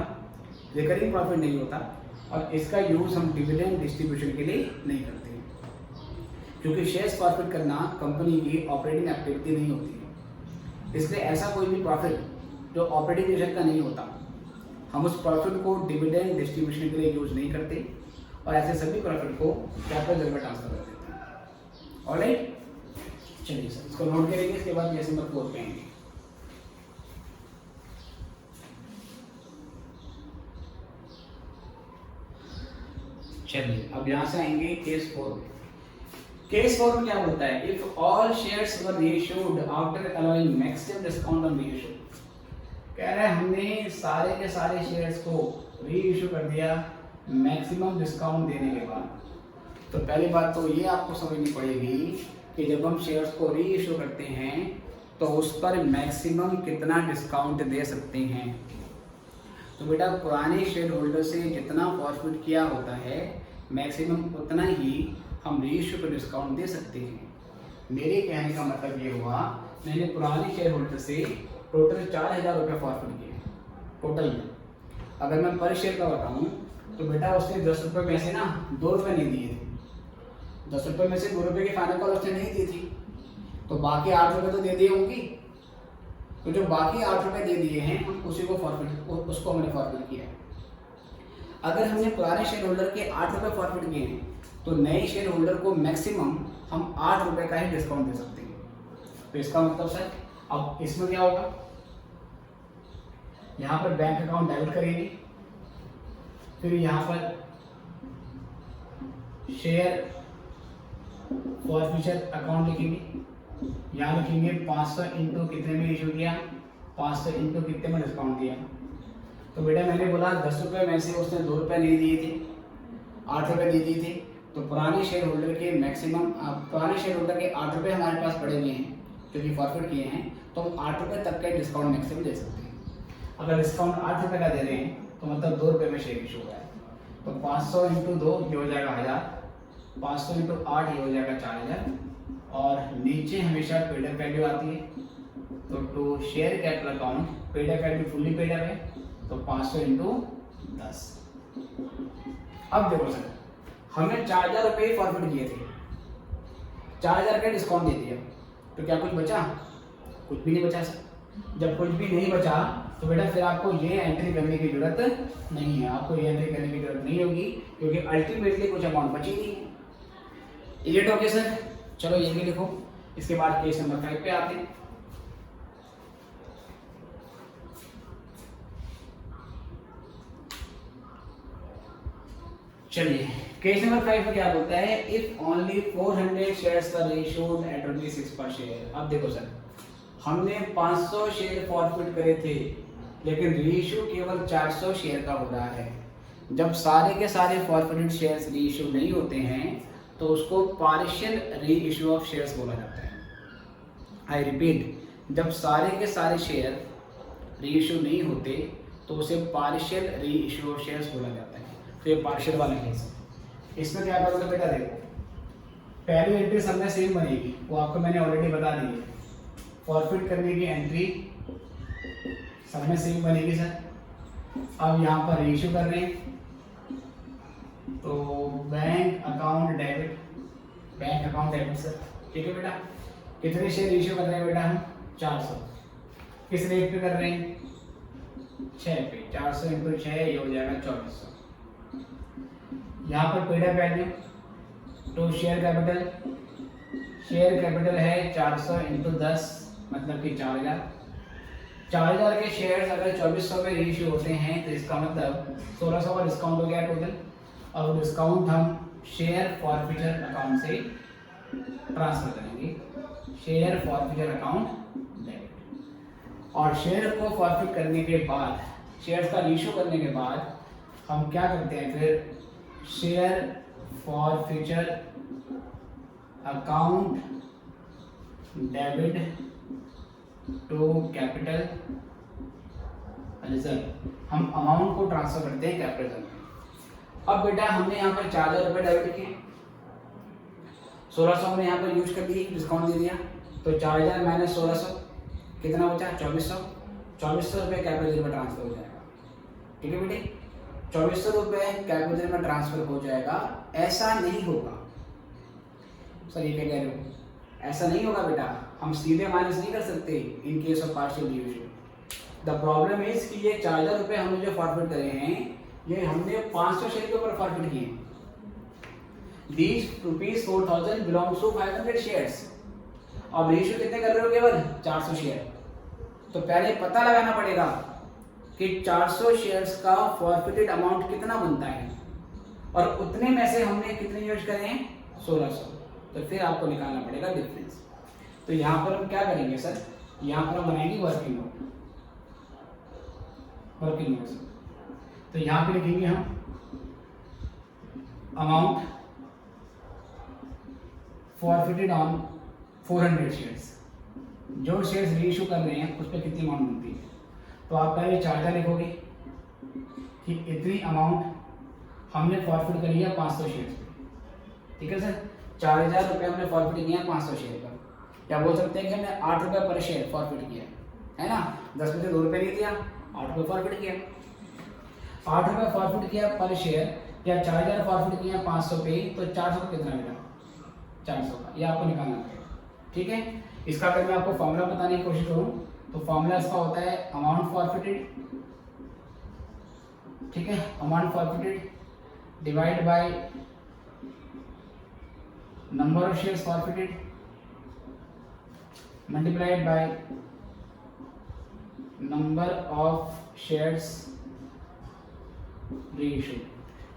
S1: रिकरिंग प्रॉफिट नहीं होता, और इसका यूज हम डिविडेंड डिस्ट्रीब्यूशन के लिए नहीं करते, क्योंकि शेयर्स प्रॉफिट करना कंपनी की ऑपरेटिंग एक्टिविटी नहीं होती है। इसलिए ऐसा कोई भी प्रॉफिट जो ऑपरेटिंग नेचर का नहीं होता, हम उस प्रॉफिट को डिविडेंड डिस्ट्रीब्यूशन के लिए यूज नहीं करते, और ऐसे सभी प्रॉफिट को कैपिटल रिजर्व में ट्रांसफर कर देते हैं। ऑलराइट, चलिए सर इसको नोट करेंगे, इसके बाद जैसे नंबर 4 पे आएंगे। चलिए अब यहाँ से आएंगे केस 4 में। केस 4 में क्या बोलता है, if all shares were reissued after allowing maximum discount on reissue. कह रहे हैं हमने सारे के सारे शेयर्स को री इशू कर दिया मैक्सिमम डिस्काउंट देने के बाद। तो पहली बात तो ये आपको समझनी पड़ेगी कि जब हम शेयर्स को री इशू करते हैं तो उस पर मैक्सिमम कितना डिस्काउंट दे सकते हैं। तो बेटा पुराने शेयर होल्डर से जितना प्रॉफिट किया होता है मैक्सिमम उतना ही हम री इशू पर डिस्काउंट दे सकते हैं। मेरे कहने का मतलब ये हुआ, मैंने पुराने शेयर होल्डर से टोटल 4,000 रुपये प्रॉफिट किए टोटल में। अगर मैं पर शेयर का बताऊँ तो बेटा उसने 10 रुपये में से ना 2 रुपये नहीं दिए थे। 10 रुपये में से 2 रुपये की फाइनल कॉल उसने नहीं दी थी, तो बाकी 8 रुपये तो दे दिए होंगी। तो जो बाकी 8 रुपये दे दिए हैं उसी को उसको हमने प्रॉफिट किया है। अगर हमने पुराने शेयर होल्डर के 8 रुपये प्रॉफिट किए हैं तो नए शेयर होल्डर को मैक्सिमम हम 8 रुपये का ही डिस्काउंट दे सकते हैं। तो इसका मतलब सर अब इसमें क्या होगा, यहाँ पर बैंक अकाउंट डेबिट करेंगे, फिर यहाँ पर शेयर फॉरफीचर अकाउंट लिखेंगे, यहाँ लिखेंगे 500 इंटू कितने में इशू किया, 500 इंटू कितने में डिस्काउंट दिया। तो बेटा मैंने बोला 10 रुपये में से उसने 2 रुपये नहीं दिए थे, 8 रुपये दे दिए थे। तो पुराने शेयर होल्डर के मैक्सिमम पुराने शेयर होल्डर के 8 रुपये हमारे पास पड़े हुए हैं जो कि प्रॉफिट किए हैं, तो हम 8 रुपये तक का डिस्काउंट मैक्सिमम दे सकते हैं। अगर डिस्काउंट 8 रुपये का दे रहे हैं तो मतलब 2 रुपये में शेयर इशू हुआ है। तो 500 इंटू 2 ये हो जाएगा 1000, 500 इंटू 8 ये हो जाएगा 4000, और नीचे हमेशा पेड अप वैल्यू आती है। तो to share capital account paid up value fully paid up है, तो 500 इंटू 10। अब देखो सर हमने 4000 रुपये प्रॉफिट किए थे, 4000 का डिस्काउंट दे दिया, तो क्या कुछ बचा? कुछ भी नहीं बचा सर। जब कुछ भी नहीं बचा तो बेटा फिर आपको ये एंट्री करने की जरूरत नहीं है, आपको ये एंट्री करने की जरूरत नहीं होगी क्योंकि अल्टीमेटली कुछ अमाउंट बची नहीं है। इट ओके सर, चलो ये भी लिखो। इसके बाद केस नंबर 5 पे आते हैं। चलिए केस नंबर 5 में क्या बोलता है, if only 400 shares were issued at ₹6 पर शेयर। अब देखो सर हमने 500 शेयर फॉरफिट करे थे लेकिन रीइशू केवल 400 शेयर का हो रहा है। जब सारे के सारे फॉरफिटेड शेयर्स रीइशू नहीं होते हैं तो उसको पार्शियल रीइशू ऑफ शेयर्स बोला जाता है। आई रिपीट, जब सारे के सारे शेयर रीइशू नहीं होते तो उसे पार्शियल रीइशू ऑफ शेयर्स बोला जाता है। तो ये पार्शियल वाला केस है। इसमें क्या करोगे बेटा, देखो पहली एंट्री सब में सेम बनेगी, वो आपको मैंने ऑलरेडी बता दी है। फॉरफिट करने की एंट्री सब में सेम बनेगी सर। अब यहाँ पर रीइशू कर रहे हैं तो बैंक अकाउंट डेबिट सर, ठीक है बेटा। कितने शेयर इशू कर रहे हैं बेटा हम? 400। किस रेट पे कर रहे हैं? 6 पे। 400 इंटू 6 ये हो जाएगा 2400। यहाँ पर पेड अप वैल्यू तो शेयर कैपिटल है 400 इंटू 10 मतलब कि 4000। 4000 के शेयर्स अगर 2400 में रीइशू होते हैं तो इसका मतलब 1600 का डिस्काउंट हो गया टोटल। और डिस्काउंट हम शेयर फॉरफिचर अकाउंट से ट्रांसफर करेंगे, शेयर फॉरफिचर अकाउंट डेबिट। और शेयर को फॉरफिट करने के बाद, शेयर्स का रीइशू करने के बाद हम क्या करते हैं फिर, share forfeiture account debit to capital reserve, हम अमाउंट को ट्रांसफर करते हैं कैपिटल रिजर्व में। अब बेटा हमने यहाँ पर 4000 रुपये डेबिट किए, 1600 हमने यहाँ पर यूज कर दिए, डिस्काउंट दे दिया, तो 4000 माइनस 1600 कितना बचा? 2400। 2400 रुपये कैपिटल रिजर्व में ट्रांसफर हो जाएगा, ठीक है बेटे। 2400 रुपये कैपिटल रिजर्व में ट्रांसफर हो जाएगा। ऐसा नहीं होगा सर, ये क्या कह रहे हो? ऐसा नहीं होगा बेटा, हम सीधे माइनस नहीं कर सकते इन case of partial reissue. The problem is कि ये 4000 रुपये हमने जो फॉरफिट करे हैं ये हमने 500 शेयर के ऊपर फॉरफिट किए। These ₹4000 belongs to 500 shares. अब रेशियो कितने कर रहे हो? केवल 400 शेयर। तो पहले पता लगाना पड़ेगा कि 400 शेयर्स का फॉरफिटेड अमाउंट कितना बनता है और उतने में से हमने कितने यूज करे हैं? 1600। तो फिर आपको निकालना पड़ेगा डिफरेंस। तो यहाँ पर हम क्या करेंगे सर, यहाँ पर हम बनाएंगे वर्किंग नोट। Working notes. तो यहाँ पे लिखेंगे हम अमाउंट फॉरफिटेड ऑन 400 शेयर्स। जो शेयर्स रीइश्यू कर रहे हैं उस पर कितनी अमाउंट बनती है। तो आप पहले 4000 लिखोगे कि इतनी अमाउंट हमने फॉरफिट करी है 500 शेयर्स पे। ठीक है सर, 4000 रुपये हमने फॉरफिट किया है 500 शेयर पर। क्या बोल सकते हैं कि हमने 8 रुपये पर शेयर फॉरफिट किया है ना। 10 में से 2 रुपये नहीं दिया, 8 रुपये फॉरफिट किया। 8 रुपये फॉरफिट किया पर शेयर, या 4000 फॉरफिट किया 500 पे, तो 400 का कितना मिला, 400 का। ये आपको निकालना पड़ेगा। ठीक है, इसका अगर मैं आपको फॉर्मूला बताने की कोशिश करूं तो फॉर्मूला इसका होता है अमाउंट फॉरफिटेड, ठीक है, amount forfeited divide by number of shares forfeited multiplied by number of shares reissued.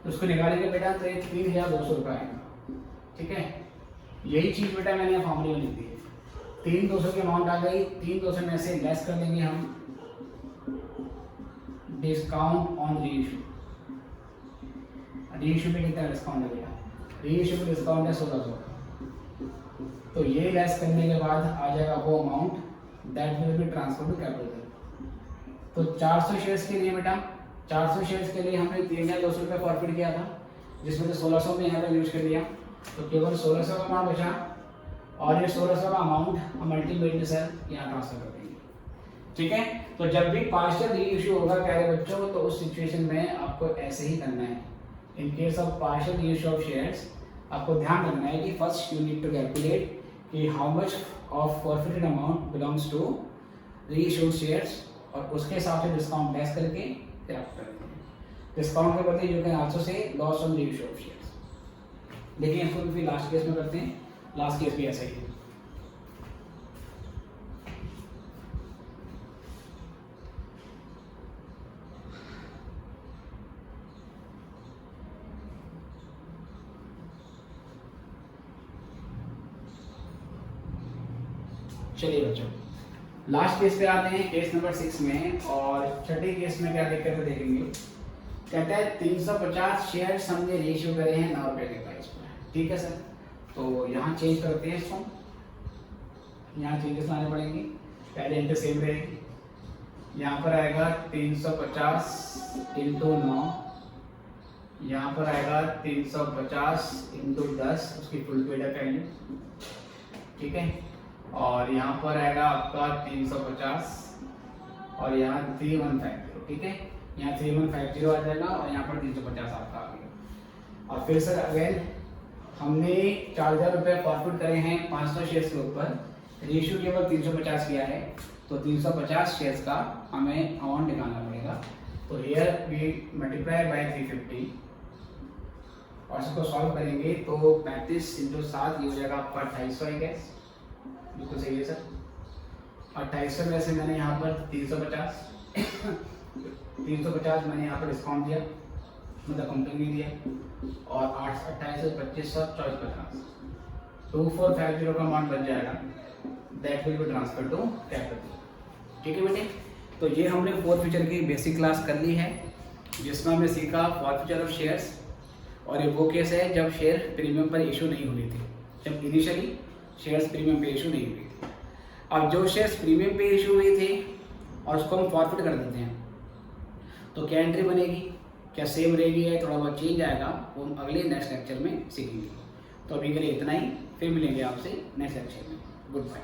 S1: तो उसको निकालेंगे बेटा तो ये 3200 रुपये आएगा। ठीक है, यही चीज बेटा मैंने यहाँ फॉर्मूले में लिख दी है। 3200 की अमाउंट आ गई, 3200 में से लेस कर देंगे हम डिस्काउंट ऑन रीइश्यू। रीइश्यू पे कितना डिस्काउंट है बेटा, रीइश्यू पे डिस्काउंट है 1600 का। तो ये लेस करने के बाद आ जाएगा वो amount that will be transfer to capital. तो 400 शेयर्स के लिए बेटा, 400 शेयर्स के लिए हमने 3200 रुपये फॉरफिट किया था, जिसमें से 1600 में यहाँ पर यूज कर लिया, तो केवल 1600 का अमाउंट बचा। और ये 1600 का अमाउंट हम मल्टीप्लाई से यहाँ ट्रांसफर कर देंगे। ठीक है, तो जब भी पार्शियल रीइश्यू होगा प्यारे बच्चों, तो उस सिचुएशन में आपको ऐसे ही करना है। In case of partial reissue of shares आपको ध्यान रखना है कि first you need to calculate कि how much of forfeited amount belongs to reissued shares, और उसके हिसाब से डिस्काउंट लेस करके फिर आप कर देंगे। डिस्काउंट के बदले you can also say loss on reissue of shares. लेकिन इसको फिर लास्ट केस में करते हैं, लास्ट केस भी ऐसा ही है। चलिए बच्चों, लास्ट केस पे आते हैं, केस नंबर 6 में। और छठे केस में क्या दिक्कत है देखेंगे। कहता है 350 शेयर्स हमने रीइश्यू करे हैं 9 रुपये के प्राइस पर। ठीक है सर, तो यहाँ चेंज करते हैं इसको, यहाँ चेंजेस लाने पड़ेंगे। पहले इंटू सेम रहेगी, यहाँ पर आएगा 350 इंटू 9, यहाँ पर आएगा 350 इंटू 10, उसकी फुल पेड वैल्यू। ठीक है, और यहाँ पर आएगा आपका 350 और यहाँ 3150। ठीक है, यहाँ 3150 आ जाएगा और यहाँ पर 350 आपका आ गया। और फिर सर अगेन हमने 4000 रुपये प्रॉफिट करे हैं 500 शेयर्स के ऊपर, रेशियो केवल 350 किया है, तो 350 शेयर्स का हमें अमाउंट निकालना पड़ेगा। तो हियर वी मल्टीप्लाई बाय 350 और इसको सॉल्व करेंगे तो 35 इंटू 7 ये हो जाएगा आपका 2800 आई गेस। बिल्कुल सही है सर। 2800 में से मैंने यहाँ पर 350 मैंने यहाँ पर डिस्काउंट दिया, मतलब कंपनी ने दिया, और 28 2500 2450 2450 का अमाउंट बन जाएगा, that will be transfer to capital. ठीक है बेटे, तो ये हमने फोर्थ फीचर की बेसिक क्लास कर ली है, जिसमें हमने सीखा फोर्थ फीचर ऑफ शेयर्स। और ये वो केस है जब शेयर प्रीमियम पर इशू नहीं हुई थी, जब इनिशियली शेयर्स प्रीमियम पे इशू नहीं हुई थी। अब जो शेयर्स प्रीमियम पे इशू हुई थी और उसको हम फॉरफिट कर देते हैं, तो क्या एंट्री बनेगी, क्या सेम रहेगी या थोड़ा बहुत चेंज आएगा, वो हम अगले नेक्स्ट लेक्चर में सीखेंगे। तो अभी के लिए इतना ही, फिर मिलेंगे आपसे नेक्स्ट लेक्चर में। Good bye.